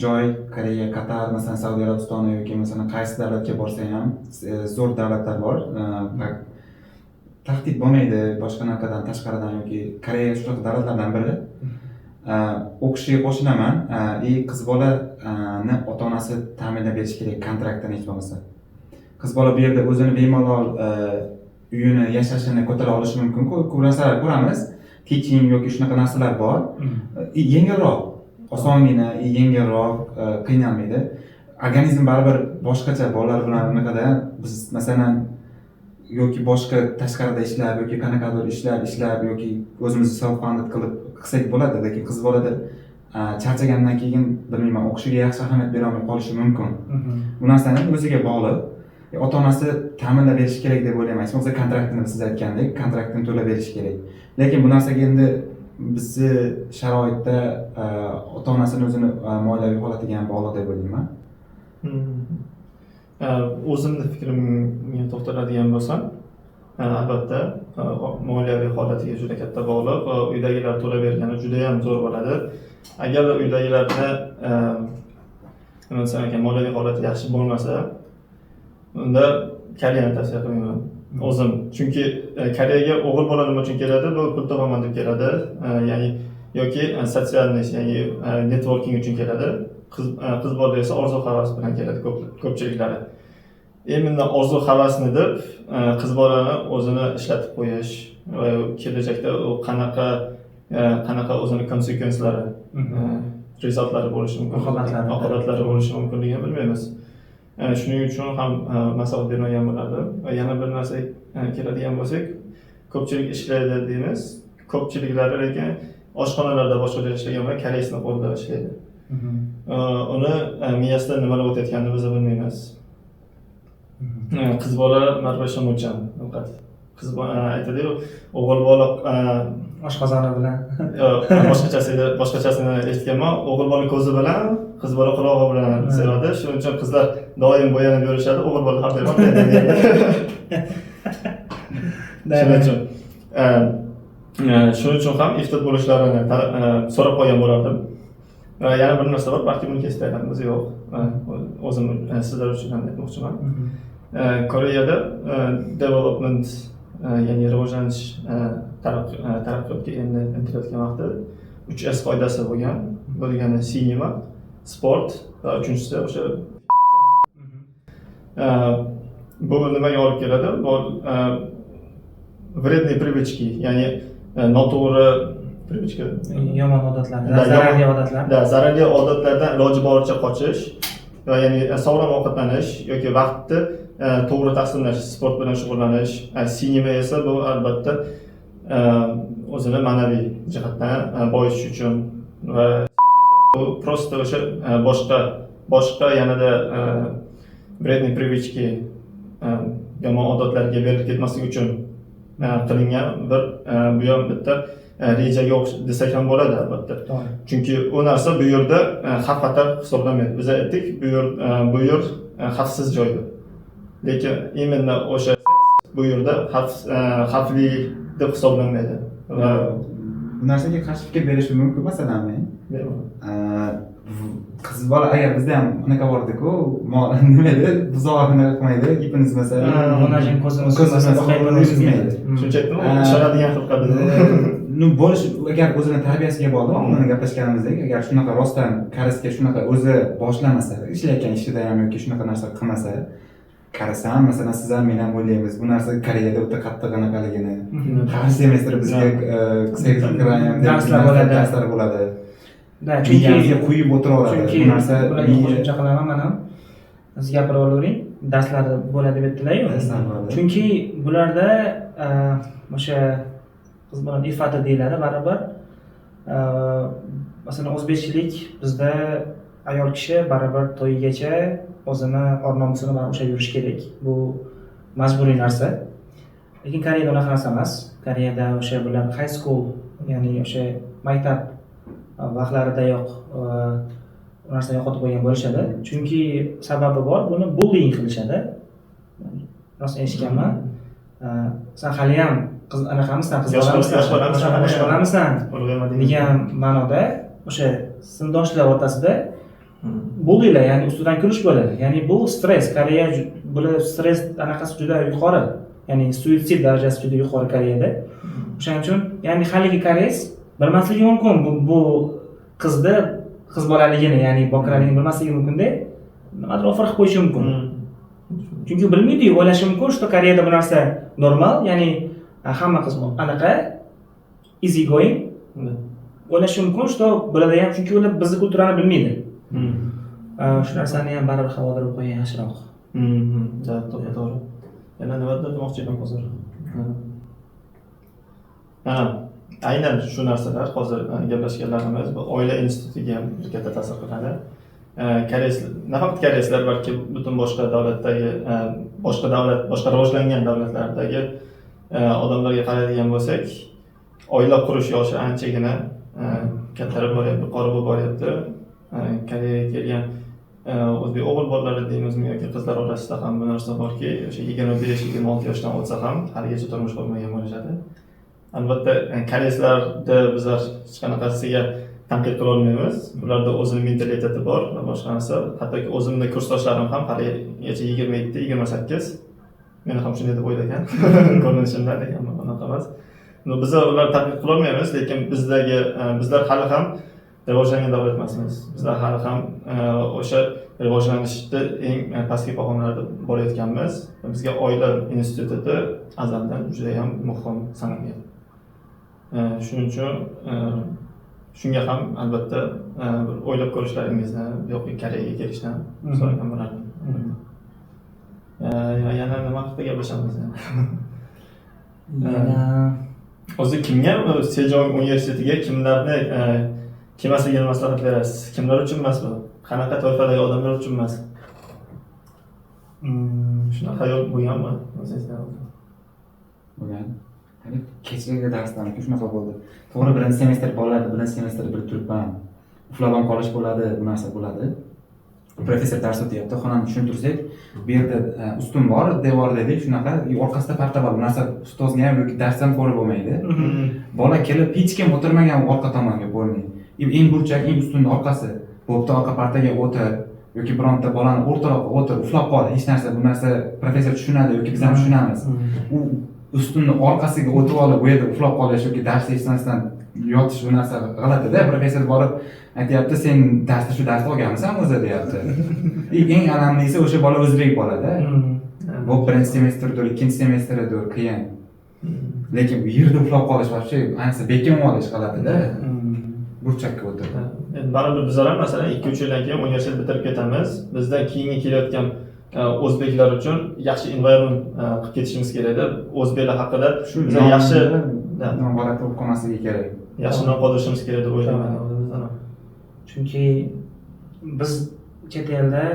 joy, Koreya, Qatar, masalan Saudiya Arabistoni yoki masalan qaysi davlatga borsa ham zo'r davlatlar bor. Tahdid bo'lmaydi boshqa narsadan tashqaridan yoki Koreya shunaqa davlatlardan biri. O'qishiga qo'shilaman. Qiz bolani ota-onasi ta'minlab berish kerak kontraktini hech bo'lmasa. Qiz bola bu yerda o'zini bemalol uyini, yashashini ko'tara olishi mumkin. Ko'p narsalar ko'ramiz. Teaching yoki shunaqa narsalar bor. Yengilroq, osongina, yengilroq, qiynalmaydi. Organizm baribir boshqacha bolalar bilan unaqada biz masalan yoki boshqa tashqarida ishlab yoki qanaqadir ishlab yoki o'zimizni self-funded qilib qilsak bo'ladi, lekin qiz bolada charchagandan keyin bilmayman o'qishiga yaxshi ahamiyat bera olmay qolishi mumkin. Bu narsaning o'ziga bog'liq. Ota-onasi ta'minlab berishi kerak deb o'ylayman. Hech bo'lmasa kontraktini siz aytgandek, kontraktini to'lab berishi kerak. Lekin bu narsaga endi bizni sharoitda ota-onasini o'zini moliyaviy holatiga ham bog'liq deb o'ylayman. O'zimni fikrimga to'xtaladigan bo'lsam, albatta moliyaviy holatiga juda katta bog'liq va uydagilar to'lab bergani juda ham zo'r bo'ladi. Agar uydagilarni nima desam ekan, moliyaviy holati yaxshi bo'lmasa, unda Koreyani tavsiya qilmayman. O'zim, chunki Koreyaga o'g'il bola nima uchun keladi? Bu pul topaman deb keladi, ya'ni yoki sotsialniy, ya'ni networking uchun keladi. Qiz bola esa orzu-havas bilan keladi ko'pchiliklari. Endi orzu-havasni deb qiz bolani o'zini ishlatib qo'yish va kelajakda u qanaqa o'zini konsekvenslari, rezultatlari bo'lishi mumkin, oqibatlari bo'lishi mumkinligini bilmaymiz. Shuning uchun ham maslahat bermagan bo'lardim. Va yana bir narsa keladigan bo'lsak, ko'pchilik ishlaydi deymiz. Ko'pchiliklari lekin oshxonalarda boshqa joyda ishlagan va koreysni qo'lida ishlaydi. Uni miyasida nimalar o'tayotganini biz bilmaymiz. Qiz bola marvarishlashmoqchan faqat. Qiz bola aytadi-ku, o'g'il bola oshqozoni bilan boshqachasini eshitganman. O'g'il bola ko'zi bilan, qiz bola qulog'i bilan sevadi. Shuning uchun qizlar doim bo'yanib yurishadi, o'g'il bola har doim shuning uchun ham ehtiyot bo'lishlarini so'rab qolgan bo'lardim. Va yana bir narsa bor, balki buni kesib aytamiz, yo'q. O'zim sizlar uchun ham aytmoqchiman. Koreyada development, ya'ni rivojlanish taraqqiyotga endi intilayotgan vaqtda 3S qoidasi bo'lgan. Bu degani sinema, sport va uchinchisi o'sha bu nimaga olib keladi? Bu вредные привычки, ya'ni noto'g'ri привычка, yomon odatlar, zararli odatlar. Zararli odatlardan iloji boricha qochish va ya'ni sog'lom ovqatlanish yoki vaqtni to'g'ri taqsimlash, sport bilan shug'ullanish. Sinema esa bu albatta o'zini ma'naviy jihatdan boyitish uchun va bu просто o'sha boshqa yanada вредные привычки, yomon odatlarga berilib ketmaslik uchun qilingan bir bu ham bitta rejaga desak ham bo'ladi albatta. Chunki u narsa bu yerda xavf-xatar hisoblanmaydi. Biz aytdik, bu yer xavfsiz joydir. Lekin именно o'sha bu yerda xavfli deb hisoblanmaydi. Va bu narsaga qarshi fikr berishi mumkin, masalan, qiz bola agar bizda ham unaqa bordi-ku, nima edi, buzoqni nima qilmaydi, ipini uzmasa, onajin ko'zini uzmasa, uzmaydi. Shunchaki ishonadigan xilqada. Bo'lish agar o'zini tarbiyasiga bog'liq, uni gaplashganimizdek, agar shunaqa rostdan koreysga shunaqa o'zi boshlamasa, ishlayotgan ishida ham yoki shunaqa narsa qilmasa, qarasam, masalan, siz ham men ham o'ylaymiz, bu narsa Koreyada o'ta qattiq anaqaligini. Har semestr bizga darslar bo'ladi. Chunki quyib o'tira oladi. Bu narsa qo'shimcha qilaman mana. Siz gapirib olavering. Darslar bo'ladi deb aytdilar-ku. Chunki bularda o'sha qiz bola ifati deyiladi baribir. Masalan, o'zbekchilik bizda ayol kishi baribir to'yigacha o'zini or-nomusini bilan ushlab yurish kerak. Bu majburiy narsa. Lekin Koreyada unaqa narsa emas. Koreyada o'sha bular high school, ya'ni o'sha maktab vaqtlaridayoq u narsani yo'qotib qo'ygan bo'lishadi. Chunki sababi bor, buni bullying qilishadi. Rost eshitganman. Sen hali ham qiz anaqamisan, qiz bolamisan degan ma'noda o'sha sinfdoshlar o'rtasida bullyinglar, ya'ni ustidan kulish bo'ladi. Ya'ni bu stress. Koreya bular stress anaqasi juda yuqori. Ya'ni suitsid darajasi juda yuqori Koreyada. O'shaning uchun, ya'ni haligi koreys bilmasligi mumkin bu qiz bolaligini, ya'ni bokiraligini bilmasligi mumkin-da. Nimadir ofir qilib qo'yishi mumkin. Chunki bilmaydi-yu, o'ylashi mumkin, что Koreyada bu narsa normal, ya'ni hamma qiz anaqa easy going. O'ylashi mumkin, что bularda ham, chunki ular bizning kulturani bilmaydi. Shu narsani ham baribir havodir qilib qo'ygan yaxshiroq. To'g'ri. Yana nima demoqchi edim hozir? Aynan shu narsalar hozir gaplashganlarimiz bu oila institutiga ham katta ta'sir qiladi. Nafaqat koreyslar, balki butun boshqa rivojlangan davlatlardagi odamlarga qaraydigan bo'lsak, oila qurish yoshi anchagina kattarib boryapti, yuqori bo'lib boryapti. Koreyaga kelgan o'zbek o'g'il bolalari deymizmi yoki qizlar orasida ham bu narsa borki, o'sha 25-26 yoshdan o'tsa ham haligacha turmush qurmagan bo'lishadi. Albatta, koreyslarda bizlar hech qanaqasiga tanqid qila olmaymiz. Ularda o'zining mentaliteti bor va boshqa narsa. Hattoki o'zimning kursdoshlarim ham haligacha 27-28. Meni ham shunday deb o'ylagan. Ko'rinishimdan degan unaqa emas. Biz ular tanqid qila olmaymiz, lekin bizlar hali ham rivojlangan davlat emasmiz. Bizlar hali ham o'sha rivojlanishda eng pastki pog'onalarda borayotganmiz. Bizga oila instituti azaldan juda ham muhim sanalgan. Shuning uchun shunga ham albatta bir o'ylab ko'rishlaringizni yoki Koreyaga kelishdan so'ragan bo'lardim. Yana nima haqida gaplashamiz? O'zi kimga Sejong universitetiga kimlarni kelmasligini maslahat berasiz? Kimlar uchun emas bu? Qanaqa toifadagi odamlar uchun emas? Shunaqa yo'l bo'lganmi? Bo'lgan. Kechagi darsdan shunaqa bo'ldi. To'g'ri, birinchi semestr bo'ladi, birinchi semestr bir turibman. Uxlab ham qolish bo'ladi, bu narsa bo'ladi. Professor dars o'tyapti, xonani tushuntirsak, bu yerda ustun bor, devor dedik, shunaqa, orqasida parta bor. Bu narsa ustozga ham yoki darsdan ko'rib bo'lmaydi. Bola kelib hech kim o'tirmagan orqa tomonga bo'lmaydi. Eng burchak, eng ustunni orqasi. Bo'pti, orqa partaga o'tir yoki bironta bolani o'rtaroqqa o'tir, uxlab qol, hech narsa, bu narsa professor tushunadi yoki biz ham tushunamiz. U ustunni orqasiga o'tib olib, bu yerda uxlab qolish yoki dars eshitmasdan yotish bu narsa g'alati-da. Professor borib aytayapti, sen shu darsni olganmisan o'zi deyapti. Eng alamlisi o'sha bola o'zbek bolada. Bu birinchi semestrdir, ikkinchi semestrdir, qiyin. Lekin bu yerda uxlab qolish вообще ayniqsa bekim olish g'alati-da. Burchakka o'tirib. Baribir bizlar ham masalan 2-3 yildan keyin universitet bitirib ketamiz. Bizdan keyingi kelayotgan o'zbeklar uchun yaxshi environment qilib ketishimiz kerak-da. O'zbeklar haqida biz yaxshi bola bo'lib qolmasligi kerak. Yaxshi nom qoldirishimiz kerak deb o'ylayman o'zimizdan. Chunki biz chet elda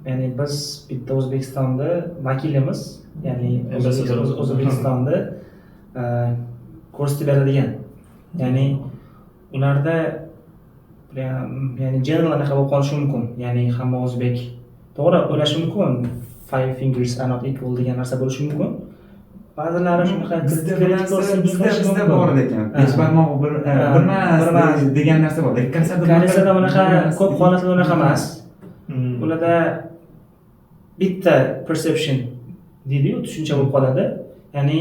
ya'ni biz bitta O'zbekistonda vakilimiz, ya'ni O'zbekistonni ko'rsatib beradigan. Ya'ni ularda ya'ni general anaqa bo'lib qolishi mumkin. Ya'ni hamma o'zbek to'g'ri o'ylashi mumkin. 5 fingers are not equal degan narsa bo'lishi mumkin. Ba'zilari shunaqa bizda bor ekan. Besh barmoq birmas degan narsa bor. Koreysada bunaqa ko'p holatlar unaqa emas. Ularda bitta perception deydi-yu, tushuncha bo'lib qoladi. Ya'ni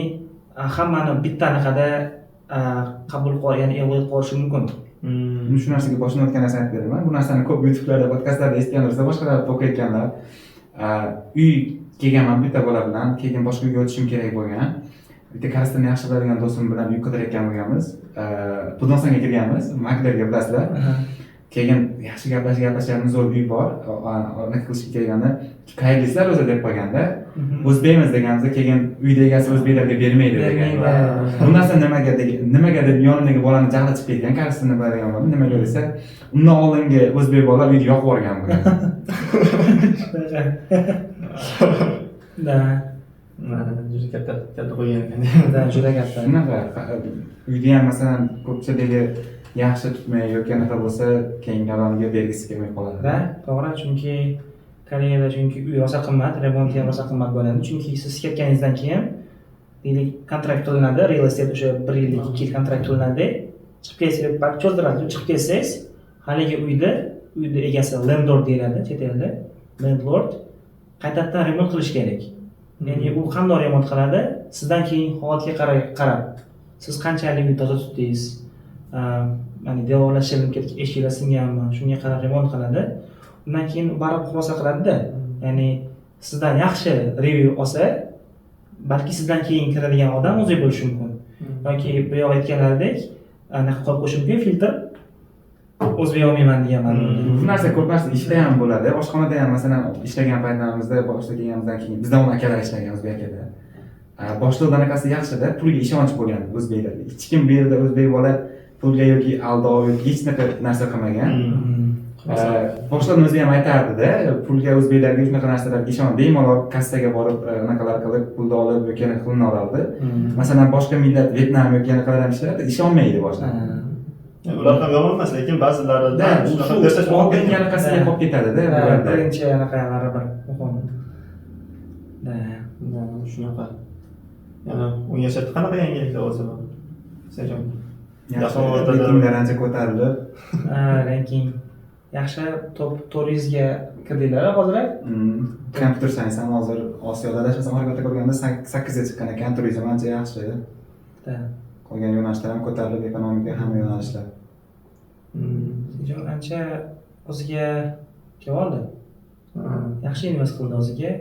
hammani bitta anaqada qabul qilib, ya'ni e'lon qilishi mumkin. Shu narsaga boshdan o'tgan narsani aytib beraman. Bu narsani ko'p YouTube'larda, podkastlarda eshitganlarsa, boshqalar o'qiyotganlar. Uy kelganman bitta bola bilan, keyin boshqa uyga o'tishim kerak bo'lgan. Bitta koreys tilini yaxshi biladigan do'stim bilan uy qidirayotgan bo'lganmiz. Pudonsonga kirganmiz, Maklerga bilasizlar. Keyin yaxshi gaplashganimiz zo'r uy bor. Anaqa qilishga kelganda, qayerliklar o'zi deb qo'yganda, o'zbekmiz deganimizda keyin uyda egasi o'zbeklarga bermaydi degan. Bu narsa nimaga deb yonimdagi bolani jahli chiqib ketgan, koreys tilini biladigan bola, nimaga desa, undan oldingi o'zbek bola uyda yoqib yuborgan bo'lgan. Juda katta qo'ygan ekan. Juda katta. Shunaqa uyda ham masalan ko'pchiligi yaxshi tutmay yoki anaqa bo'lsa, keyingi odamga bergisi kelmay qoladi. To'g'ri, chunki Koreyada uy rosa qimmat, remonti ham rosa qimmat bo'ladi. Chunki siz ketganingizdan keyin deylik kontrakt qilinadi, real estate o'sha 1 yillik, 2 yil kontrakt qilinadi. Chiqib kelsangiz, cho'zdiradi, chiqib kelsangiz, haligi uyda egasi landlord deyiladi chet elda. Landlord qaytadan remont qilish kerak. Ya'ni u qanday remont qiladi? Sizdan keyin holatiga qarab. Siz qanchalik uy toza tutdingiz? Ya'ni devorlar shilinib ketgan, eshiklar singanmi? Shunga qarab remont qiladi. Undan keyin baribir xulosa qiladi-da. Ya'ni sizdan yaxshi review olsa, balki sizdan keyin kiradigan odam o'zi bo'lishi mumkin. Yoki bu yoq aytganlaridek, anaqa qilib qo'yish mumkin, filtr o'zbek olmayman degan ma'noda. Bu narsa ko'p narsa ishda ham bo'ladi. Oshxonada ham masalan ishlagan paytlarimizda, boshda kelganimizdan keyin bizdan akalar ishlagan o'zbek akada. Boshliqdan anaqasi yaxshida, pulga ishonch bo'lgan o'zbeklarda. Hech kim bu yerda o'zbek bola pulga yoki aldov yoki hech narsa qilmagan. Boshliqni o'zi ham aytardi-da, pulga o'zbeklarga shunaqa narsalarga ishon, bemalol kassaga borib anaqalar qilib, pulni olib yoki qilib olardi. Masalan, boshqa millat Vyetnam yoki anaqalar ham ishlardi, ishonmaydi boshqa. Ular ham yomon emas, lekin ba'zilarida shunaqa ko'rsatish oldingi anaqasiga qolib ketadi-da bu yerda. birinchi anaqalari bir muhim. Shunaqa. Yana universitetda qanaqa yangiliklar bo'lsa bor? Sejon. Yaxshi reytinglar ancha ko'tarilib, Ranking yaxshi top 400 ga kirdinglar hozir. kompyuter science ham hozir Osiyoda adashmasam harakatda ko'rganda 8 ga chiqqan ekan, turizm ancha yaxshi. Qolgan yo'nalishlar ham ko'tarilib, ekonomika hamma yo'nalishlar. Sejon ancha o'ziga kelib oldi. Yaxshi invest qildi o'ziga.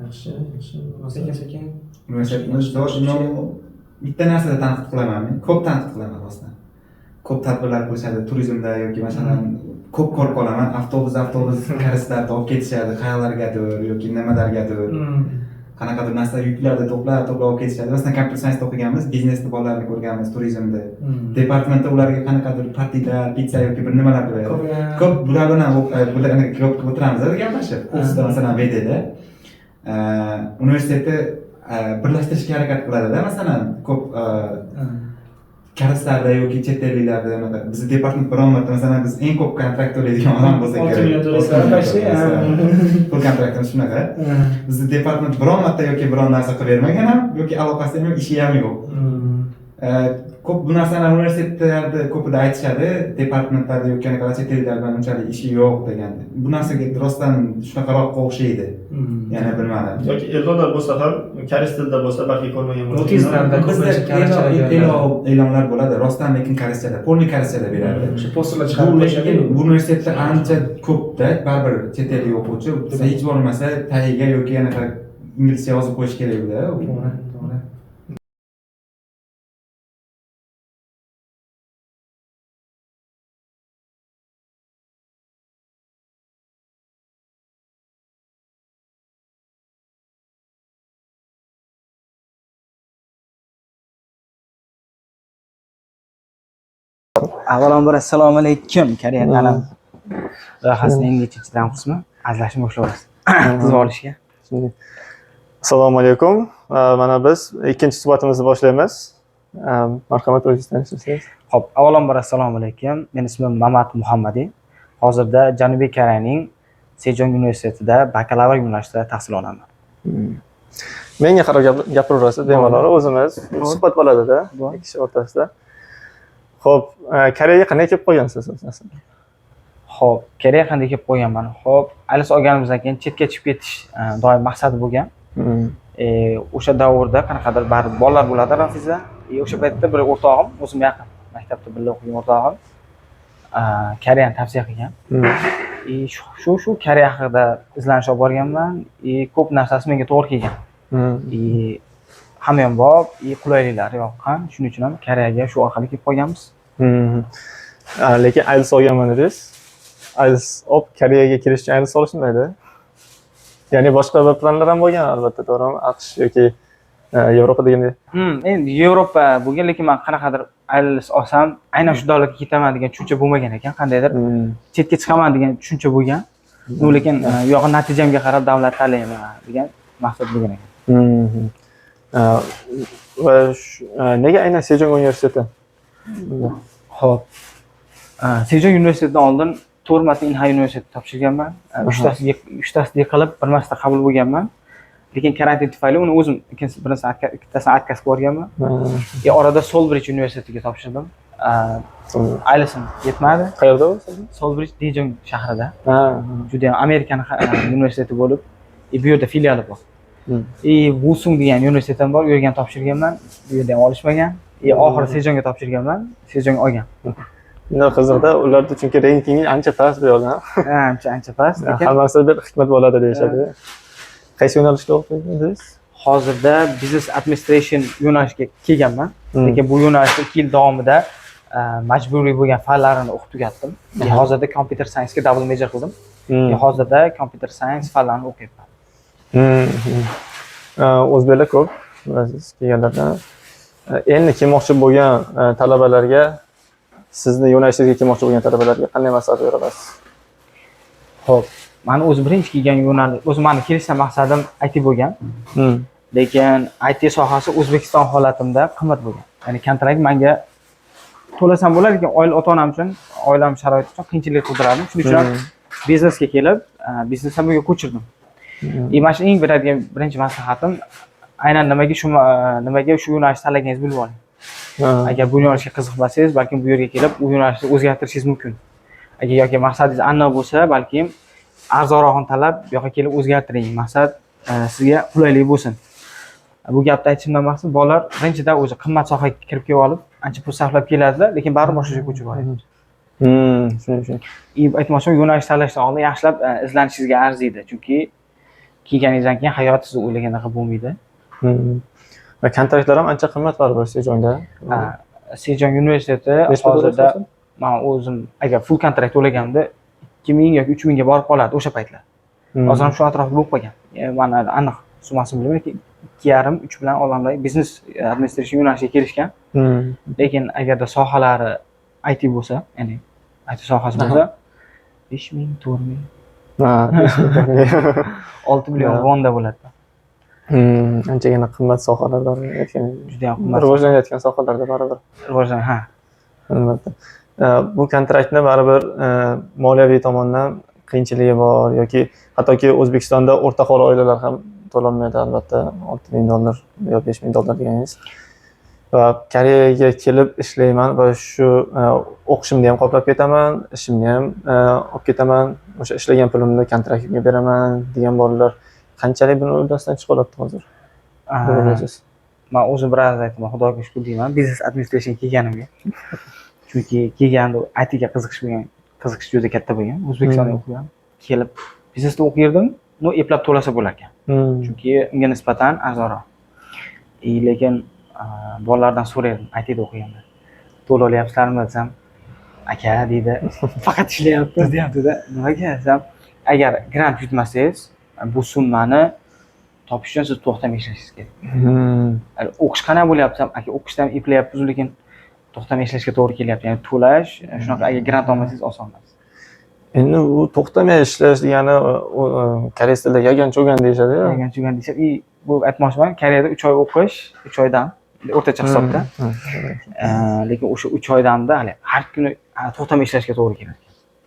Yaxshi. Sekin-sekin. Universitetimiz doimo bitta narsada tanqid qilaman men, ko'p tanqid qilaman rostdan. Ko'p tadbirlar qilishadi turizmda yoki masalan ko'p ko'rib qolaman, avtobus karuslarda olib ketishadi, qayerlargadir yoki nimalargadir. Qanaqadir narsalar yuklarni to'plab olib ketishadi. Masalan, computer science o'qiganmiz, biznesni bolalarni ko'rganmiz turizmda. Departamentda ularga qanaqadir partida, pizza yoki bir nimalar qo'yadi. Ko'p bular bilan ko'p o'tiramiz gaplashib. Kursda masalan VDda universitetni birlashtirishga harakat qiladi-da, masalan, ko'p karuslarda yoki chet elliklarda bizni departament biron marta masalan biz eng ko'p kontrakt to'laydigan odam bo'lsak kerak. 6 million to'laysan, pul kontraktimiz shunaqa. Bizni departament biron marta yoki biron narsa qilib bermagan ham yoki aloqasi ham ishi ham yo'q. Ko'p bu narsalar universitetlarda ko'pida aytishadi, departamentlarda yoki qanaqa chet elliklar bilan unchalik ishi yo'q deganda. Bu narsaga rostdan shunaqaroqqa o'xshaydi. Yana bilmadim. Yoki e'lonlar bo'lsa ham, koreys tilida bo'lsa balki ko'rmagan bo'lasiz. Notizlarda ko'pincha e'lonlar bo'ladi, rostdan lekin koreychada, polni koreychada beradi. Shu posterlar chiqarib qo'yishadi. Bu universitetda ancha ko'pda, baribir chet ellik o'quvchi, hech bo'lmasa tagiga yoki yana inglizcha yozib qo'yish kerak-da. To'g'ri. Avvalambor assalomu alaykum. Koreya ta'lim loyihasining eng nechinchidan qismi azlashni boshlaymiz. Tuzib olishga. Assalomu alaykum. Mana biz ikkinchi suhbatimizni boshlaymiz. Marhamat, o'zingizni tanishtirsangiz. Xo'p, avvalambor assalomu alaykum. Men ismim Mamat Muhammadi. Hozirda Janubiy Koreyaning Sejong universitetida bakalavr yo'nalishida tahsil olaman. Menga qarab gapiraverasiz, bemalol o'zimiz suhbat bo'ladi-da, ikki kishi o'rtasida. Xo'p, Koreyaga qanday kelib qolgansiz aslida? Xo'p, Koreyaga qanday kelib qo'yganman? Xo'p, ALS olganimizdan keyin chetga chiqib ketish doim maqsadi bo'lgan. O'sha davrda qanaqadir baribir bolalar bo'ladi Rafizda. O'sha paytda bir o'rtog'im, o'zim yaqin maktabda birga o'qigan o'rtog'im Koreyani tavsiya qilgan. Shu Koreya haqida izlanish olib borganman. Ko'p narsasi menga to'g'ri kelgan. Hamma ham bor, qulayliklari yoqqan. Shuning uchun ham Koreyaga shu orqali kelib qolganmiz. Lekin IELTS olganman dedingiz. IELTS olib Koreyaga kirish uchun IELTS olish nimadir? Ya'ni boshqa bir planlar ham bo'lgan albatta, to'g'rimi? AQSh yoki Yevropa deganda. Endi Yevropa bo'lgan, lekin men qanaqadir IELTS olsam, aynan shu davlatga ketaman degan tushuncha bo'lmagan ekan, qandaydir chetga chiqaman degan tushuncha bo'lgan. Lekin u yo'q, natijamga qarab davlat tanlayman degan maqsad bo'lgan ekan. Va nega aynan Sejong universiteti? Xo'p. Sejong universitetidan oldin 4 marta Inha universitetida topshirganman. 3tasida yiqilib, bir marta qabul bo'lganman. Lekin karantin tufayli uni o'zim ikkitasini отказ ko'rganman. Orada Solbridge universitetiga topshirdim. IELTSim yetmadi. Qayerda u? Solbridge Daejeon shahrida. Juda ham Amerikan universiteti bo'lib, bu yerda filiali bor. Wusung degan universitet ham bor, u yerga ham topshirganman. Bu yerda ham olishmagan. Oxiri Sejonga topshirganman. Sejong olgan. Nima qiziqda, ularda chunki reytingi ancha past bu yo'lda. Ancha past. Hammasida bir hikmat bo'ladi deyishadi. Qaysi yo'nalishda o'qiysiz? Hozirda business administration yo'nalishiga kelganman. Lekin bu yo'nalishda 2 yil davomida majburiy bo'lgan fanlarni o'qib tugatdim. Hozirda computer science ga double major qildim. Hozirda computer science fanlarini o'qiyapman. O'zbeklar ko'p, siz kelganlardan. Endi kelmoqchi bo'lgan talabalarga, sizni yo'nalishingizga kelmoqchi bo'lgan talabalarga qanday maslahat bera olasiz? Xo'p, meni o'zi birinchi kelgan yo'nalish, o'zi meni kelishdan maqsadim IT bo'lgan. Lekin IT sohasi O'zbekiston holatimda qimmat bo'lgan. Ya'ni kontrakt menga to'lasam bo'ladi, lekin ota-onam uchun, oilam sharoiti uchun qiyinchilik tug'dirardim. Shuning uchun ham biznesga kelib, biznesdan bu yerga ko'chirdim. Mana shu eng beradigan birinchi maslahatim, aynan nimaga shu yo'nalishni tanlaganingizni bilib oling. Agar bu yo'nalishga qiziqmasangiz, balkim bu yerga kelib bu yo'nalishni o'zgartirishingiz mumkin. Agar yoki maqsadingiz aniq bo'lsa, balkim arzonroqni tanlab bu yoqqa kelib o'zgartiring. Maqsad sizga qulaylik bo'lsin. Bu gapni aytishimdan maqsad, bolalar birinchidan o'zi qimmat sohaga kirib kelib olib, ancha pul sarflab keladi, lekin baribir boshqa joyga ko'chib boradi. Shuning. Aytmoqchiman, yo'nalish tanlashdan oldin yaxshilab izlanishingizga arziydi, chunki kelganingizdan keyin hayot siz o'ylagandek bo'lmaydi. Va kontraktlar ham ancha qimmat baribir Sejonda. Sejong universiteti hozirda men o'zim agar full kontrakt to'laganimda 2000 yoki 3000 ga borib qoladi o'sha paytlar. Hozir ham shu atrofda bo'lib qolgan. Mana aniq summasini bilmayman, 2,5-3 bilan odamlar biznes administration yo'nalishiga kelishgan. Lekin agarda sohalari IT bo'lsa, ya'ni IT sohasi bo'lsa 5000, 4000, 6 million wonda bo'ladi. Anchagina qimmat sohalarda Juda ham qimmat. rivojlanayotgan sohalarda baribir. Ha. Albatta. Bu kontraktni baribir moliyaviy tomondan qiyinchiligi bor yoki hattoki O'zbekistonda o'rta aholi oilalar ham to'lolmaydi albatta $6000 yo $5000 deganingiz. Va Koreyaga kelib ishlayman va shu o'qishimni ham qoplab ketaman, ishimni ham olib ketaman, o'sha ishlagan pulimni kontraktimga beraman degan bolalar qanchalik buni uddasidan chiqib oladi hozir? Men o'zim biroz aytaman, Xudoga shukr deyman, biznes administration kelganimga. Chunki kelganda ITga qiziqish juda katta bo'lgan. O'zbekistonda o'qigan, kelib biznesda o'qirdim, eplab to'lasa bo'lar ekan. Chunki unga nisbatan arzonroq. Lekin bolalardan so'raydim, ITda o'qiganda. To'lab olyapsizlarmi desam, aka deydi, faqat ishlayapmiz deyapti-da. Nimaga desam, agar grant yutmasangiz, bu summani topish uchun siz to'xtamay ishlashingiz kerak. O'qish qanday bo'lyapti desam, aka o'qishda ham eplayapmiz, lekin to'xtamay ishlashga to'g'ri kelyapti. Ya'ni to'lash, shunaqa agar grant olmasangiz oson emas. Endi u to'xtamay ishlash degani koreys tilida yagan cho'gan deyishadi-ku. Yagan cho'gan deyishadi. Bu aytmoqchiman, Koreyada 3 oy o'qish, 3 oydan o'rtacha hisobda. Lekin o'sha 3 oydanda hali har kuni to'xtamay ishlashga to'g'ri keladi.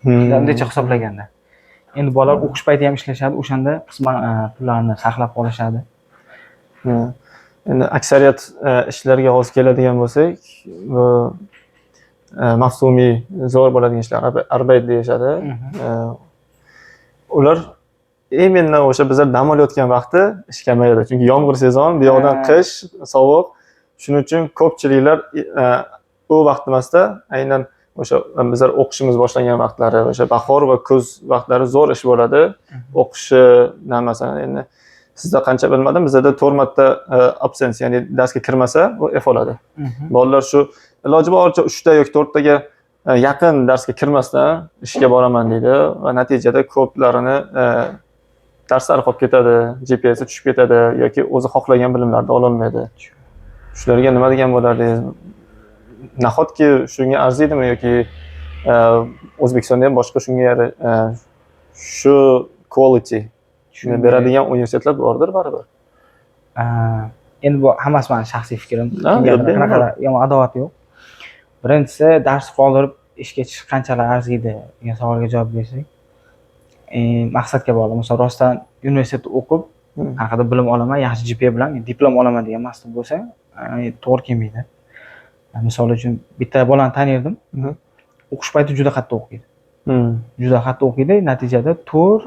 Bundacha hisoblaganda. Endi bolalar o'qish payti ham ishlashadi, o'shanda qisman pullarni saqlab qolishadi. Endi aksariyat ishlarga hozir keladigan bo'lsak, bu mavsumiy zo'r bo'ladigan ishlar, arbeit deyishadi. Ular именно o'sha bizlar dam olayotgan vaqti ish kamayadi. Chunki yomg'ir sezon, bu yoqdan qish, sovuq. Shuning uchun ko'pchiliklar u vaqt emasda, aynan o'sha bizlar o'qishimiz boshlangan vaqtlari, o'sha bahor va kuz vaqtlari zo'r ish bo'ladi. O'qishi, masalan, endi sizda qancha bilmadim, bizda 4 marta absence, ya'ni darsga kirmasa, u F oladi. Bolalar shu iloji boricha 3 ta yoki 4 taga yaqin darsga kirmasdan ishga boraman deydi va natijada ko'plarini darslari qolib ketadi, GPS tushib ketadi yoki o'zi xohlagan bilimlarni ola olmaydi. Shularga nima degan bo'lardingiz? Nahotki shunga arziydimi yoki O'zbekistonda ham boshqa shunga shu quality shuni beradigan universitetlar bordir baribir. Endi bu hammasi mening shaxsiy fikrim. Qanaqa yomon adovat yo'q. Birinchisi, dars qoldirib ishga chiqish qanchalar arziydi degan savolga javob bersak, maqsadga bog'liq. Masalan, rostdan universitetda o'qib, qanaqadir bilim olaman, yaxshi GPA bilan diplom olaman degan maqsad bo'lsa, to'g'ri kelmaydi. Misol uchun bitta bolani tanirdim. O'qish payti juda qattiq o'qiydi. Juda qattiq o'qiydi, natijada 4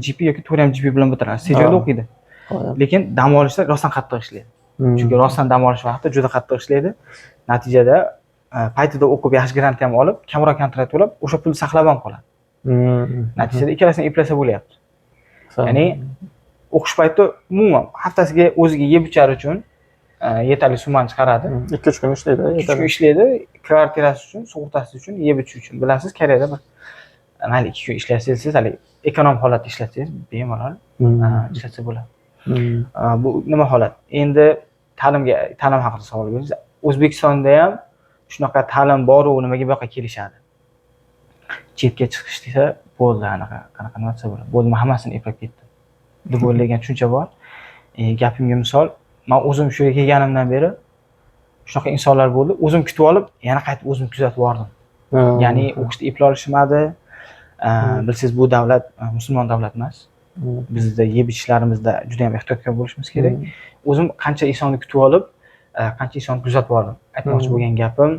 GP yoki 4.5 GP bilan bitiradi. Sejonda o'qiydi. Lekin dam olishda rostdan qattiq ishlaydi. Chunki rostdan dam olish vaqtida juda qattiq ishlaydi. Natijada paytida o'qib yaxshi grant ham olib, kamroq kontrakt to'lab, o'sha pulni saqlab ham qoladi. Natijada ikkalasini eplasa bo'lyapti. Ya'ni o'qish paytida umuman haftasiga o'ziga yeb ichar uchun yetarli summani chiqaradi. 2-3 kun ishlaydi. 2 kun ishlaydi, kvartirasi uchun, sug'urtasi uchun, yeb ichish uchun. Bilasiz, Koreyada bir mayli 2 kun ishlasangiz, hali ekonom holatda ishlatsangiz, bemalol ishlatsa bo'ladi. Bu nima holat? Endi ta'lim haqida savol berdingiz. O'zbekistonda ham shunaqa ta'lim bor u nimaga bu yoqqa kelishadi. Chetga chiqish desa, bo'ldi qanaqa nima desa bo'ladi. Bo'ldi, hammasini eplab ketdi deb o'ylagan tushuncha bor. Gapimga misol, men o'zim shu yerga kelganimdan beri shunaqa insonlar bo'ldi. O'zim kutib olib, yana qaytib o'zim kuzatib bordim. Ya'ni o'qishda eplay olishmadi. Bilsangiz bu davlat musulmon davlat emas. Bizda yeb ichishlarimizda juda ham ehtiyotkor bo'lishimiz kerak. O'zim qancha insonni kutib olib, qancha insonni kuzatib bordim. Aytmoqchi bo'lgan gapim,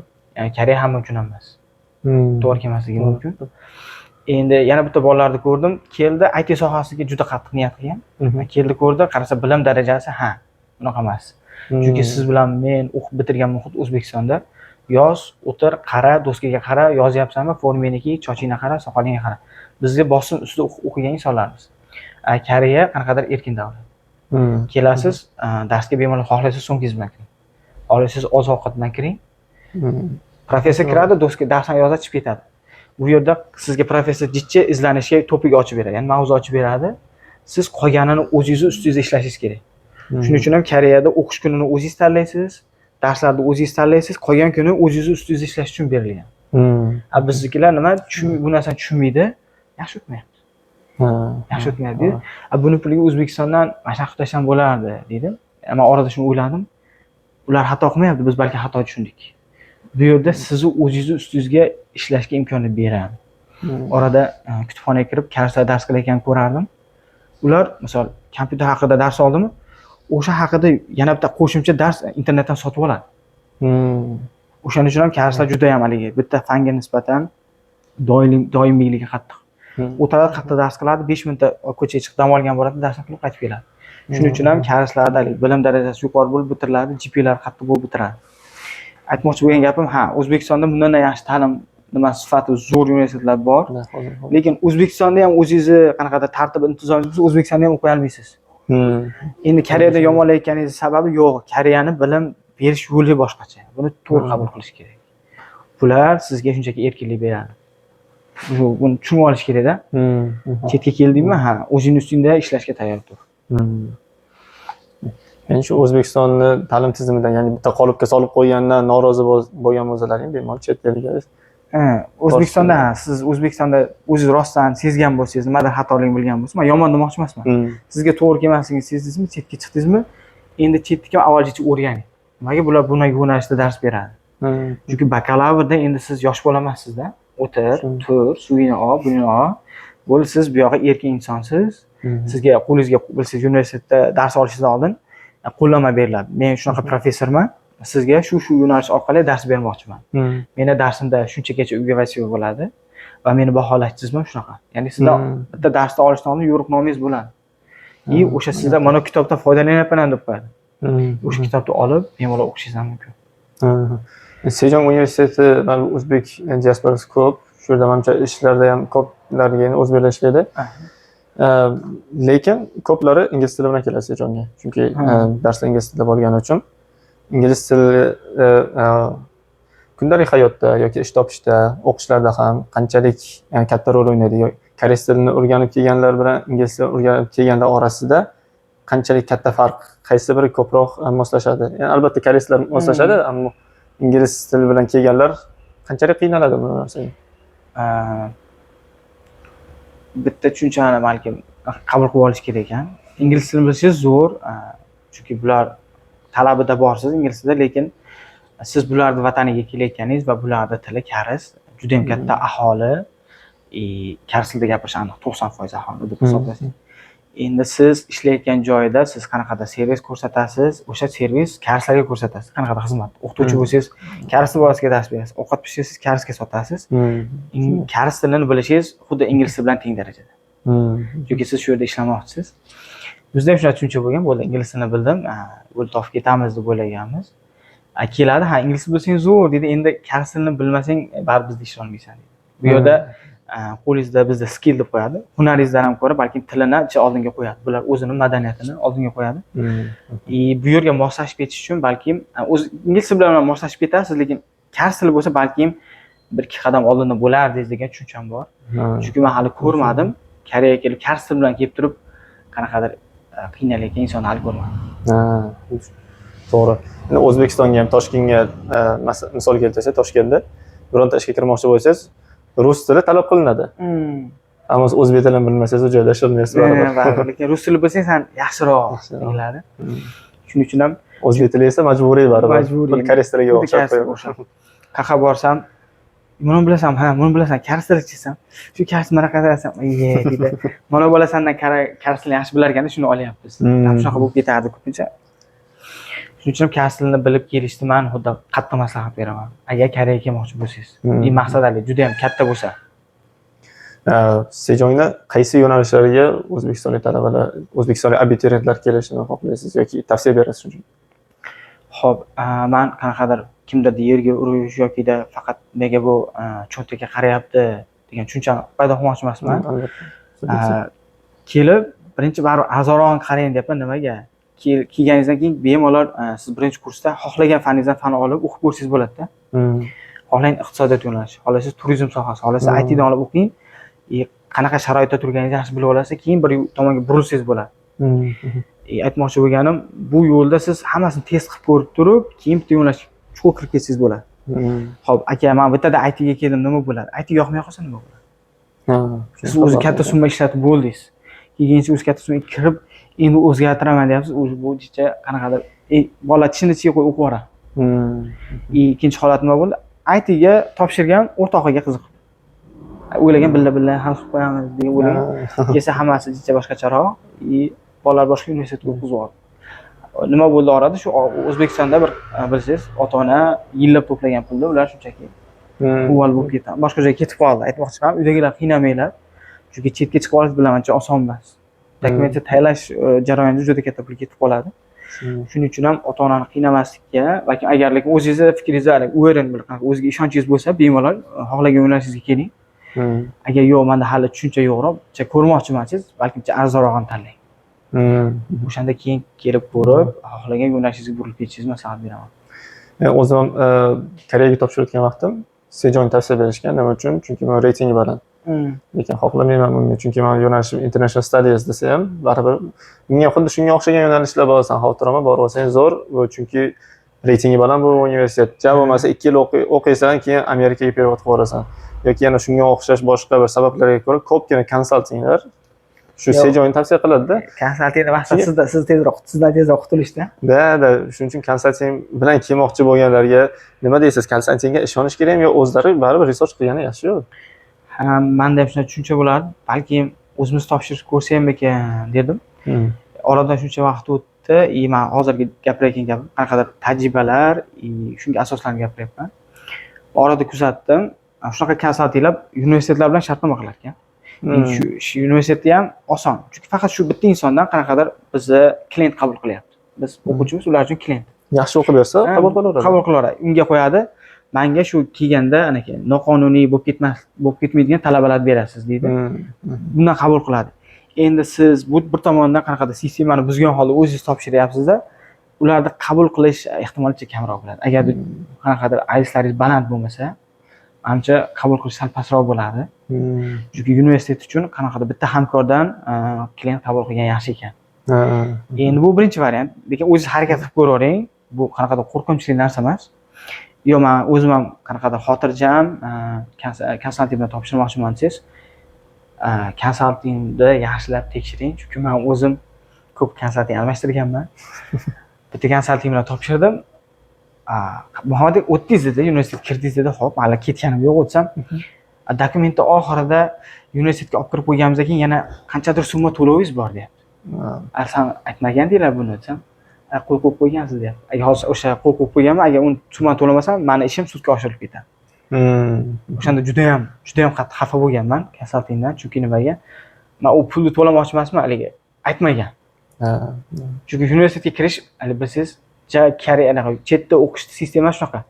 Koreya hamma uchun emas. To'g'ri kelmasligi mumkin. Endi yana bitta bolalarni ko'rdim, keldi IT sohasiga juda qattiq niyat qilgan. Keldi ko'rdi, qarasa bilim darajasi bunaqa emas. Chunki siz bilan men o'qib bitirgan muhit O'zbekistonda yoz, o'tir, qara, do'stga qara, yozyapsanmi, formeniki, chochingga qara, soqolingga qara. Bizga bosim ustida o'qigan insonlarmiz. Koreya qanaqadir erkin davlat. Kelasiz, darsga bemalol xohlasangiz so'ngingiz bilan kiring. Xohlasangiz oziq-ovqat bilan kiring. Professor kiradi, do'stga darsni yozadi, chiqib ketadi. Bu yerda sizga professor jiddiy izlanishga topik ochib beradi, ya'ni mavzu ochib beradi. Siz qolganini o'zingiz ustingizda ishlashingiz kerak. Shuning uchun ham Koreyada o'qish kunini o'zingiz tanlaysiz, darslarni o'zingiz tanlaysiz, qolgan kuni o'zingiz ustingizda ishlash uchun berilgan. Biznikilar nima? Bu narsani tushunmaydi, yaxshi o'tmayapti. Yaxshi o'tmayapti. Buni puliga O'zbekistondan mashaq qilsam bo'lardi, dedim. Men orada shuni o'yladim. Ular xato qilmayapti, biz balki xato tushundik. Bu yerda sizni o'zingizni ustingizga ishlashga imkoniyat beradi. Orada kutubxonaga kirib, karslar dars qilayotgan ko'rardim. Ular, misol, kompyuter haqida dars oldimi? O'sha haqida yana bitta qo'shimcha dars internetdan sotib oladi. O'shaning uchun ham karslar juda ham haligi bitta fanga nisbatan doimiyligi qattiq. O'tiradi, qattiq dars qiladi, 5 minutda ko'chaga chiqib dam olgan bo'ladi, darsni qilib qaytib keladi. Shuning uchun ham karslarda bilim darajasi yuqori bo'lib bitiriladi, GPAlar qattiq bo'lib bitiradi. Aytmoqchi bo'lgan gapim, O'zbekistonda bundan yaxshi ta'lim sifati zo'r universitetlar bor. Lekin O'zbekistonda ham o'zingizni qanaqadir tartib intizomingiz bo'lsa, O'zbekistonda ham o'qiy olmaysiz. Endi Koreyada yomonlayotganingiz sababi yo'q. Koreyani bilim berish yo'li boshqacha. Buni to'g'ri qabul qilish kerak. Bular sizga shunchaki erkinlik beradi. Buni tushunib olish kerak-da. Chetga keldingmi, o'zing ustingda ishlashga tayyor tur. Men shu O'zbekistonni ta'lim tizimidan, ya'ni bitta qolipga solib qo'ygandan norozi bo'lgan bo'lsalaring, bemalol chet elga. O'zbekistonda siz O'zbekistonda o'zingiz rostdan sezgan bo'lsangiz, nimadir xatolik bo'lgan bo'lsa, men yomon demoqchi emasman. Sizga to'g'ri kelmasligini sezdingizmi, chetga chiqdingizmi? Endi chetga avvalgicha o'rganing. Nimaga bular bunday yo'nalishda dars beradi? Chunki bakalavrda endi siz yosh bola emassiz-da. O'tir, tur, suvini ol, bunini ol. Bo'ldi siz bu yoqqa erkin insonsiz. Sizga qo'lingizga bilsangiz universitetda dars olishingizdan oldin qo'llanma beriladi. Men shunaqa professorman. Sizga shu yo'nalish orqali dars bermoqchiman. Meni darsimda shunchagacha uyga vazifa bo'ladi va meni baholash tizimim shunaqa. Ya'ni sizda bitta darsda olishdan oldin yo'riqnomangiz bo'ladi. O'sha sizda mana kitobdan foydalanyapman deb qo'yadi. O'sha kitobni olib bemalol o'qishingiz mumkin. Sejong universiteti va o'zbek diasporasi ko'p. Shu yerda menimcha ishlarda ham ko'plarga o'zbeklar ishlaydi. Lekin ko'plari ingliz tili bilan keladi Sejonga. Chunki darslar ingliz tilida bo'lgani uchun ingliz tili kundalik hayotda yoki ish topishda, o'qishlarda ham qanchalik katta rol o'ynaydi. Koreys tilini o'rganib kelganlar bilan ingliz tilini o'rganib kelganlar orasida qanchalik katta farq, qaysi biri ko'proq moslashadi? Ya'ni albatta koreyslar moslashadi, ammo ingliz tili bilan kelganlar qanchalik qiynaladi bu narsaga? Bitta tushunchani balkim qabul qilib olish kerak ekan. Ingliz tilini bilishingiz zo'r, chunki bular talabida borsiz ingliz tilida, lekin siz bularni vataniga kelayotganingiz va bularning tili karis, juda ham katta aholi, karis tilida gapirish aniq 90% aholi deb hisoblasangiz. Endi siz ishlayotgan joyda siz qanaqadir servis ko'rsatasiz, o'sha servis karislarga ko'rsatasiz. Qanaqadir xizmat. O'qituvchi bo'lsangiz, karis bolasiga dars berasiz. Ovqat pishirasiz, karisga sotasiz. Karis tilini bilishingiz xuddi ingliz tili bilan teng darajada. Chunki siz shu yerda ishlamoqchisiz. Bizda ham shunaqa tushuncha bo'lgan, bo'ldi, ingliz tilini bildim, yo'l topib ketamiz deb o'ylaganmiz. Keladi, ingliz tilini bilsang zo'r dedi. Endi karis tilini bilmasang, baribir bizda ishlay olmaysan dedi. Bu yerda qo'lingizda bizda skill deb qo'yadi. Hunaringizdan ham ko'ra balki tilini oldinga qo'yadi. Bular o'zining madaniyatini oldinga qo'yadi. Bu yerga moslashib ketish uchun balki o'z ingliz tili bilan moslashib ketasiz, lekin karis tili bo'lsa balki 1-2 qadam oldinda bo'lardingiz degan tushuncham bor. Chunki men hali ko'rmadim. Koreyaga kelib karis tili bilan kelib turib qanaqadir qiynalayotgan insonni hali ko'rmadim. To'g'ri. Endi O'zbekistonga ham Toshkentga misol keltirsak, Toshkentda bironta ishga kirmoqchi bo'lsangiz, rus tili talab qilinadi. Ammo o'zbek tilini bilmasangiz, u joyda ishlolmaysiz baribir. Lekin rus tilini bilsangiz ham yaxshiroq deyiladi. Shuning uchun ham O'zbek tili esa majburiy baribir. Majburiy. Xuddi koreys tiliga o'xshab qo'yib. Qayerga borsam, buni bilasan, ha, buni bilasan, karslik desam, shu kars maraqa desam, deydi. Mana bola sandan karslik yaxshi bilar ekanda, shuni olyapmiz. Shunaqa bo'lib ketardi ko'pincha. Shuning uchun karslini bilib kelishni men xuddi qattiq maslahat beraman. Agar Koreyaga kelmoqchi bo'lsangiz, maqsadli, juda ham katta bo'lsa. Sejongda qaysi yo'nalishlarga o'zbekistonlik talabalar, o'zbekistonlik abituriyentlar kelishini xohlaysiz yoki tavsiya berasiz uchun? Xo'p, men qanaqadir kimdir yerga urish yokida faqat nega bu cho'ntakka qarayapti degan tushunchani paydo qilmoqchi emasman. Kelib, birinchi baribir arzonroq qarang deyapman. Nimaga? Kelganingizdan keyin bemalol siz birinchi kursda xohlagan faningizdan fan olib o'qib ko'rsangiz bo'ladi-da. Xohlang iqtisodiyot yo'nalishi, xohlasangiz turizm sohasi, xohlasangiz IT dan olib o'qing. Qanaqa sharoitda turganingizni yaxshi bilib olasiz, keyin bir tomonga burilsangiz bo'ladi. Aytmoqchi bo'lganim, bu yo'lda siz hammasini test qilib ko'rib turib, keyin bitta yo'nalishga chuqur kirib ketsangiz bo'ladi. Xo'p, aka, men bittada IT ga keldim, nima bo'ladi? IT yoqmay qolsa nima bo'ladi? Siz o'zi katta summa ishlatib bo'ldingiz. Keyinchi o'zi katta summa kirib, endi o'zgartiraman deyapsiz, o'zi bu jicha qanaqadir bola tishini ichiga qo'yib o'qib yuboradi. Ikkinchi holat nima bo'ldi? IT ga topshirgan o'rtog'iga qiziqib. O'ylagan billa hal qilib qo'yamiz degan o'ylagan. Kelsa hammasi jicha boshqacharoq, bolalar boshqa universitetga o'qib yubordi. Nima bo'ldi orada? Shu O'zbekistonda bir bilsangiz, ota-ona yillab to'plagan pulni ular shunchaki uvol bo'lib ketadi. Boshqa joyga ketib qoldi. Aytmoqchiman, uydagilar qiynamanglar. Chunki chetga chiqib olish bilan ancha oson emas. Dokumentni tayyorlash jarayonida juda katta pul ketib qoladi. Shuning uchun ham ota-onani qiynamaslikka, balki agar lekin o'zingizga fikringizni o'ylang, bir qanaqa o'ziga ishonchingiz bo'lsa, bemalol xohlagan yo'nalishingizga keling. Agar yo'q, menda hali tushuncha yo'qroq, ko'rmoqchimansiz, balki arzonrog'ini tanlang. O'shanda keyin kelib ko'rib, xohlagan yo'nalishingizga burilib ketishingizni maslahat beraman. O'zim ham Koreyaga topshirayotgan vaqtim Sejong tavsiya berishgan. Nima uchun? Chunki men reytingi baland. Lekin xohlamayman bunga, chunki men yo'nalishim international studies desa ham, baribir menga xuddi shunga o'xshagan yo'nalishlar bo'lsa, xavotirman, borib olsang zo'r, chunki reytingi baland bu universitet. Bo'lmasa 2 yil o'qiysan, keyin Amerikaga perevod qilib yuborasan. Yoki yana shunga o'xshash boshqa bir sabablarga ko'ra ko'pgina konsaltinglar shu Sejongni tavsiya qiladi-da. Konsaltingni maqsad sizdan tezroq qutulishda. Shuning uchun konsalting bilan kelmoqchi bo'lganlarga nima deysiz? Konsaltingga ishonish kerakmi yo o'zlari baribir research qilgani yaxshi-ku? Menda ham shunday tushuncha bo'lardi. Balki o'zimiz topshirib ko'rsaymikan dedim. Oradan shuncha vaqt o'tdi, men hozirgi gapirayotgan gapim qanaqadir tajribalar, shunga asoslanib gapiryapman. Orada kuzatdim, shunaqa konsaltinglar universitetlar bilan shartnoma qilar ekan. Shu universitetda ham oson. Chunki faqat shu bitta insondan qanaqadir bizni klient qabul qilyapti. Biz o'quvchimiz, ular uchun klient. Yaxshi o'qib bersa, qabul qilaveradi. Qabul qilaveradi. Unga qo'yadi. Menga shu kelganda anaka noqonuniy bo'lib ketmaydigan talabalar berasiz deydi. Bundan qabul qiladi. Endi siz bu bir tomondan qanaqadir sistemani buzgan holda o'zingiz topshiryapsiz-da, ularni qabul qilish ehtimoli kamroq bo'ladi. Agar qanaqadir IELTSlaringiz baland bo'lmasa, menimcha qabul qilish sal pastroq bo'ladi. Chunki universitet uchun qanaqadir bitta hamkordan klient qabul qilgan yaxshi ekan. Endi bu birinchi variant, lekin o'zingiz harakat qilib ko'ravering. Bu qanaqadir qo'rqinchli narsa emas. Yo, men o'zim ham qanaqadir xotirjam konsalting bilan topshirmoqchiman desangiz, konsaltingni yaxshilab tekshiring, chunki men o'zim ko'p konsalting almashtirganman. Bitta konsalting bilan topshirdim. Muhammad o'tdingiz dedi, universitetga kirdingiz dedi. Xo'p, hali ketganim yo'q o'tsam, dokumentni oxirida universitetga olib kirib qo'yganimizdan keyin yana qanchadir summa to'lovingiz bor deyapti. San aytmagandinglar buni desam, qo'l qo'yib qo'ygansiz deyapti. Agar hozir o'sha qo'l qo'yib qo'yganman, agar uni summani to'lamasam, meni ishim sudga oshirilib ketadi. O'shanda juda ham qattiq xafa bo'lganman konsaltingdan, chunki nimaga? Men u pulni to'lamoqchi emasman, haligi aytmagan. Chunki universitetga kirish, hali bilsangiz, chetda o'qish sistemasi shunaqa.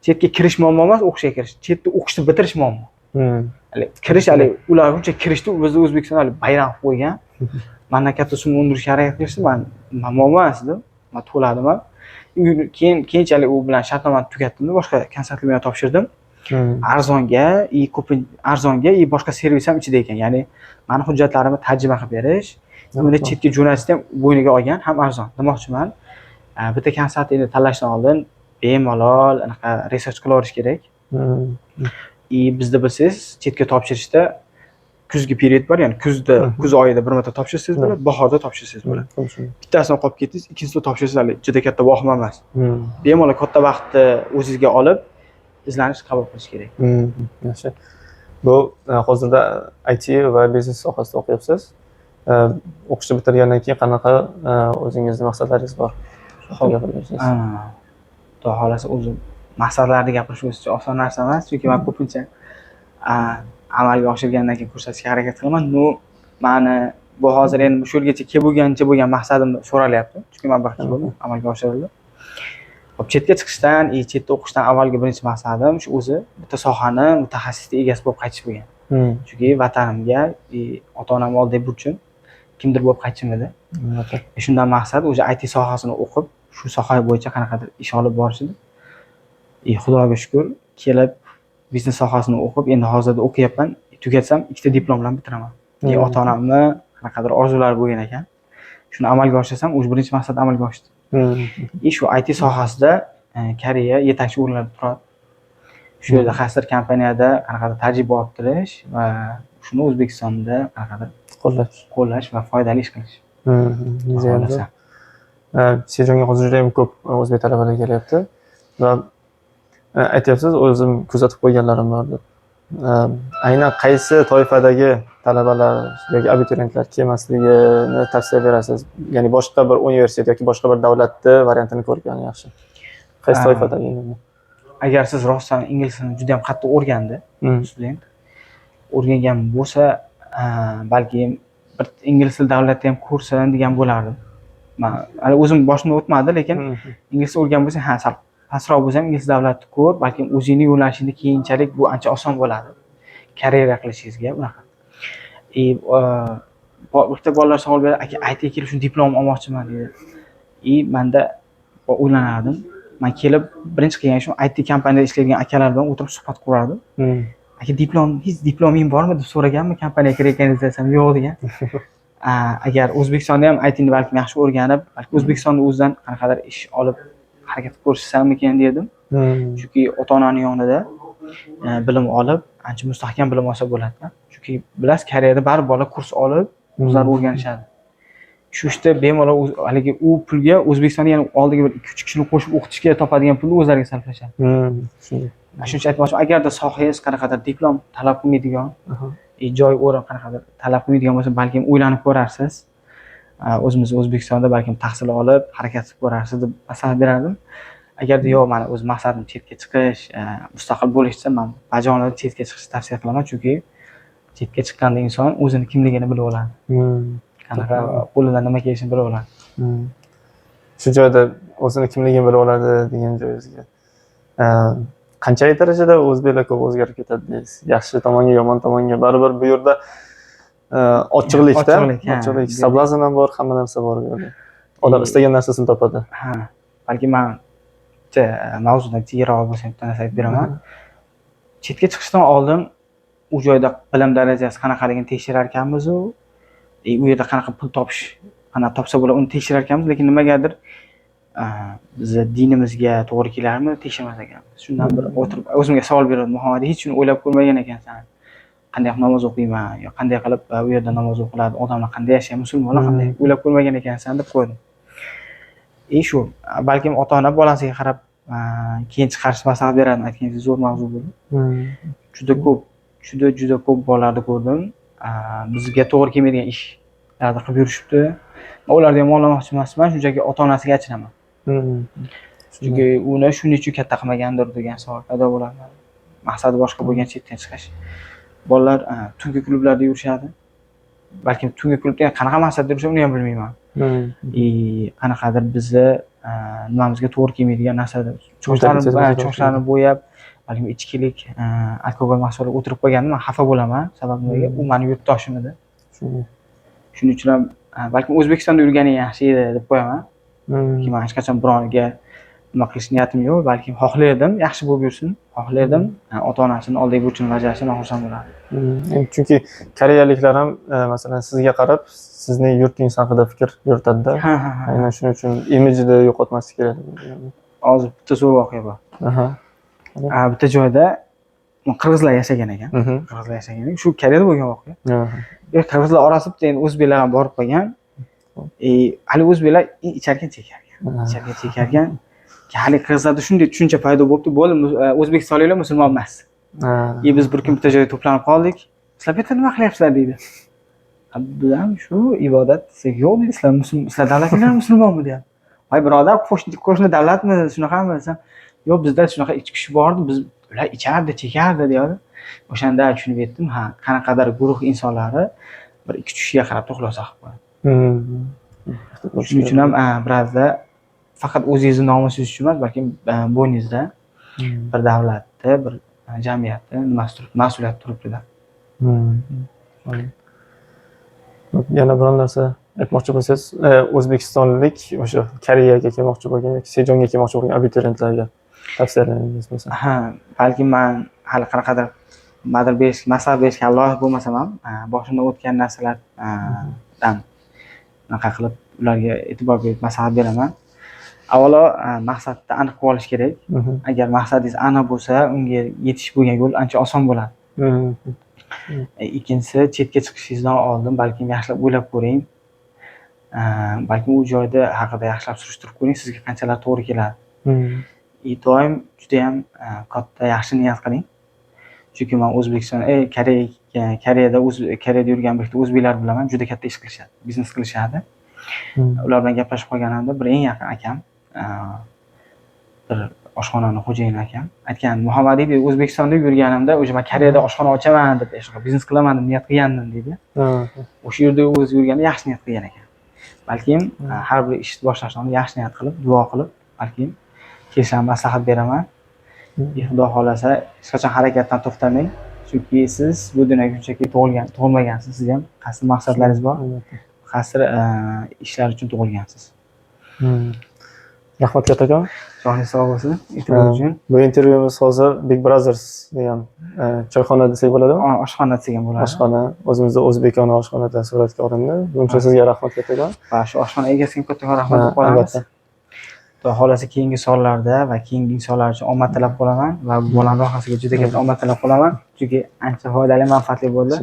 Chetga kirish muammo emas, o'qishga kirish. Chetda o'qishni bitirish muammo. Kirish, ular uncha kirishdi, bizda O'zbekistonda bayram qilib qo'ygan. Mendan katta summa undirishga harakat qilishdi, men muammo emas dedim. Men to'ladim. Keyinchalik u bilan shartnomani tugatdim, boshqa konsalting bilan topshirdim. Arzonga, boshqa servis ham ichida ekan. Ya'ni meni hujjatlarimni tarjima qilib berish, uni chetga jo'natishni ham bo'yniga olgan, ham arzon. Demoqchiman, bitta konsaltingni tanlashdan oldin bemalol anaqa research qilaverish kerak. Bizda bilsangiz, chetga topshirishda kuzgi period bor, ya'ni kuz oyida bir marta topshirsangiz bo'ladi, bahorda topshirsangiz bo'ladi. Bittasini qolib ketdingiz, ikkinchisini topshirsangiz juda katta vahima emas. Bemalol katta vaqtni o'zingizga olib, izlanish qabul qilish kerak. Yaxshi. Bu hozirda IT va biznes sohasida o'qiyapsiz. O'qishni bitirgandan keyin qanaqa o'zingizning maqsadlaringiz bor? Xudo xolasa o'zi maqsadlarni gapirish o'zicha oson narsa emas, chunki men ko'pincha amalga oshirgandan keyin ko'rsatishga harakat qilaman. Mani bu hozir endi shu yergacha kelgan maqsadimni so'ralyapti, chunki men bir xil bo'ldim, amalga oshirildi. Hop, chetga chiqishdan, chetda o'qishdan avvalgi birinchi maqsadim shu o'zi bitta sohani mutaxassislik egasi bo'lib qaytish bo'lgan. Chunki vatanimga, ota-onam oldidagi burchim kimdir bo'lib qaytishim edi. Shundan maqsad o'sha IT sohasini o'qib, shu soha bo'yicha qanaqadir ish olib borish edi. Xudoga shukr, kelib biznes sohasini o'qib, endi hozirda o'qiyapman. Tugatsam, ikkita diplom bilan bitiraman. Ota-onamni qanaqadir orzulari bo'lgan ekan. Shuni amalga oshirsam, o'sha birinchi maqsad amalga oshdi. Shu IT sohasida Koreya yetakchi o'rinlarda turadi. Shu yerda qaysidir kompaniyada qanaqadir tajriba orttirish va shuni O'zbekistonda qanaqadir qo'llash va foydali ish qilish. Sejonga hozir juda ham ko'p o'zbek talabalari kelyapti va aytyapsiz, o'zim kuzatib qo'yganlarim bor deb. Aynan qaysi toifadagi talabalar yoki abituriyentlar kelmasligini tavsiya berasiz? Ya'ni boshqa bir universitet yoki boshqa bir davlatni variantini ko'rgan yaxshi. Qaysi toifadagi? Agar siz rostdan ingliz tilini juda ham qattiq o'rgandi, student o'rgangan bo'lsa, balki bir ingliz tili davlatda ham ko'rsin degan bo'lardim. Men hali o'zim boshimdan o'tmadi, lekin ingliz o'rgan bo'lsa, sal pastroq bo'lsa ham ingliz davlatni ko'r, balki o'zingning yo'nalishingda keyinchalik bu ancha oson bo'ladi. Karyera qilishingizga bunaqa. Bitta bolalar savol beradi, aka aytga kelib shu diplom olmoqchiman dedi. Menda o'ylanardim. Men kelib birinchi qilgan ishim IT kompaniyada ishlaydigan akalar bilan o'tirib suhbat qurardim. Aka hech diploming bormi deb so'raganmi kompaniyaga kirayotganingiz desam yo'q degan. Agar O'zbekistonda ham ITni balki yaxshi o'rganib, balki O'zbekistonda o'zidan qanaqadir ish olib harakat ko'rishsammikan dedim. Chunki ota-onaning yonida bilim olib, ancha mustahkam bilim olsa bo'ladi. Chunki bilasiz, Koreyada baribir bola kurs olib, o'zlari o'rganishadi. Shu ishda bemalol haligi u pulga O'zbekistonda yana oldiga bir 2-3 kishini qo'shib o'qitishga topadigan pulni o'zlariga sarflashadi. Shuning uchun aytmoqchiman, agarda sohangiz qanaqadir diplom talab qilmaydigan, joy o'rin qanaqadir talab qilmaydigan bo'lsa, balki o'ylanib ko'rarsiz. O'zimiz O'zbekistonda balki tahsil olib, harakat qilib ko'rarsiz deb maslahat berardim. Agarda yo'q, meni o'z maqsadim chetga chiqish, mustaqil bo'lish desa, men bajonidil chetga chiqishni tavsiya qilaman, chunki chetga chiqqanda inson o'zini kimligini bilib oladi. Qanaqa qo'lidan nima kelishini bilib oladi. Shu joyda o'zini kimligini bilib oladi degan joyingizga qanchalik darajada o'zbeklar ko'p o'zgarib ketadi deysiz? Yaxshi tomonga, yomon tomonga, baribir bu yerda ochiqlikda, ochiqlik, sablazm ham bor, hamma narsa bor bu yerda. Odam istagan narsasini topadi. Balki men mavzudan tezroq bo'lsam bitta narsa aytib beraman. Chetga chiqishdan oldin u joyda bilim darajasi qanaqaligini tekshirar ekanmiz u yerda qanaqa pul topish, qanaqa topsa bo'ladi, uni tekshirar ekanmiz, lekin nimagadir bizni dinimizga to'g'ri kelarmi, tekshirmas ekanmiz. Shundan bir o'tirib o'zimga savol beradim, Muhammad, hech shuni o'ylab ko'rmagan ekansan. Qanday qilib namoz o'qiyman, yo qanday qilib u yerda namoz o'qiladi, odamlar qanday yashaydi, musulmonlar qanday o'ylab ko'rmagan ekansan deb qo'ydim. Shu balkim ota-ona bolasiga qarab keyin chiqarishni maslahat beradi, aytganingiz zo'r mavzu bo'ldi. Juda ko'p bolalarni ko'rdim. Bizga to'g'ri kelmaydigan ishlarni qilib yurishibdi. Ularni ham yomonlamoqchi emasman, shunchaki ota-onasiga achinaman. Chunki uni shuning uchun katta qilmagandir degan savol paydo bo'ladi. Maqsadi boshqa bo'lgan chetdan chiqish. Bolalar tungi klublarda yurishadi. Balki tungi klubda qanaqa maqsadda yurishadi, uni ham bilmayman. Qanaqadir bizni nimamizga to'g'ri kelmaydigan narsalar, chochlarni bo'yab, balki ichkilik, alkogol mahsulotlar o'tirib qo'ygandim, men xafa bo'laman. Sababi nega? U meni yurtdoshim edi. Shuning uchun ham balki O'zbekistonda yurganing yaxshi edi deb qo'yaman. Men hech qachon birovga nima qilish niyatim yo'q, balki xohlardim, yaxshi bo'lib yursin, xohlardim ota-onasini oldagi burchini bajarishini xohlasam bo'lardi. Chunki koreyaliklar ham masalan sizga qarab, sizning yurtingiz haqida fikr yuritadi-da. Aynan shuning uchun imijni yo'qotmaslik kerak. Hozir bitta zo'r voqea bor. Bitta joyda qirg'izlar yashagan ekan. Qirg'izlar yashagan ekan. Shu Koreyada bo'lgan voqea. Qirg'izlar orasida endi o'zbeklar ham borib qolgan. Hali o'zbeklar icharkan chekarkan. Hali qirg'izlarda shunday tushuncha paydo bo'libdi. Bo'ldi, o'zbekistonliklar musulmon emas. Biz bir kun bitta joyga to'planib qoldik. Sizlar bu yerda nima qilyapsizlar deydi. Biz ham shu ibodat desak, yo'q deydi, sizlar davlatlar musulmonmi deyapti. Voy birodar, qo'shni davlatmi, shunaqami desam, yo'q, bizda shunaqa ichki kishi bordi, biz ular ichardi, chekardi deydi. O'shanda tushunib yetdim, ha, qanaqadir guruh insonlari bir ikki tushiga qarab xulosa qilib qo'yadi. Shuning uchun ham birazda faqat o'zingizni nomusingiz uchun emas, balki bo'yningizda bir davlatni, bir jamiyatni nimasi turibdi, mas'uliyat turibdi-da. Yana biron narsa aytmoqchi bo'lsangiz, o'zbekistonlik o'sha Koreyaga kelmoqchi bo'lgan yoki Sejonga kelmoqchi bo'lgan abituriyentlarga tavsiyalaringiz bo'lsa. Balki men hali qanaqadir maslahat berishga loyiq bo'lmasam ham, boshimdan o'tgan narsalardan anaqa qilib ularga e'tibor berib maslahat beraman. Avvalo maqsadni aniq qilib olish kerak. Agar maqsadingiz aniq bo'lsa, unga yetish bo'lgan yo'l ancha oson bo'ladi. Ikkinchisi, chetga chiqishingizdan oldin balkim yaxshilab o'ylab ko'ring. Balkim u joyda haqida yaxshilab surishtirib ko'ring, sizga qanchalar to'g'ri keladi. Doim juda ham katta yaxshi niyat qiling. Chunki men O'zbekiston, Koreyada yurgan bir o'zbeklar bilaman, juda katta ish qilishadi, biznes qilishadi. Ular bilan gaplashib qolganimda bir eng yaqin akam, bir oshxonani xo'jayini akam aytgan, Muhammad deydi, O'zbekistonda yurganimda o'sha men Koreyada oshxona ochaman deb, biznes qilaman deb niyat qilgandim deydi. O'sha yerda o'zi yurganda yaxshi niyat qilgan ekan. Balkim har bir ishni boshlashdan oldin yaxshi niyat qilib, duo qilib, balkim kelishdan maslahat beraman. Xudo xolasa, hech qachon harakatdan to'xtamang. Chunki siz bu dunyoga shunchaki tug'ilmagansiz. Siz ham qaysi maqsadlaringiz bor? Qaysi ishlar uchun tug'ilgansiz? Rahmat kattakon. Joningiz sog' bo'lsin. E'tibor uchun. Bu intervyumiz hozir Big Brothers degan choyxona desak bo'ladimi? Oshxona desak ham bo'ladi. Oshxona, o'zimizda o'zbekona oshxonada suratga olindi. Buning uchun sizga rahmat kattakon. Va shu oshxona egasiga kattakon rahmat deb qolamiz. Xudo xolasa keyingi sonlarda va keyingi insonlar uchun omad tilab qolaman va bolam rohasiga juda katta omad tilab qolaman. Chunki ancha foydali, manfaatli bo'ldi.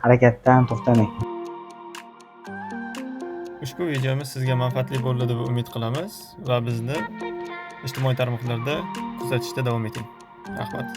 Harakatdan to'xtamang. Ushbu videomiz sizga manfaatli bo'ldi deb umid qilamiz va bizni ijtimoiy tarmoqlarda kuzatishda davom eting. Rahmat.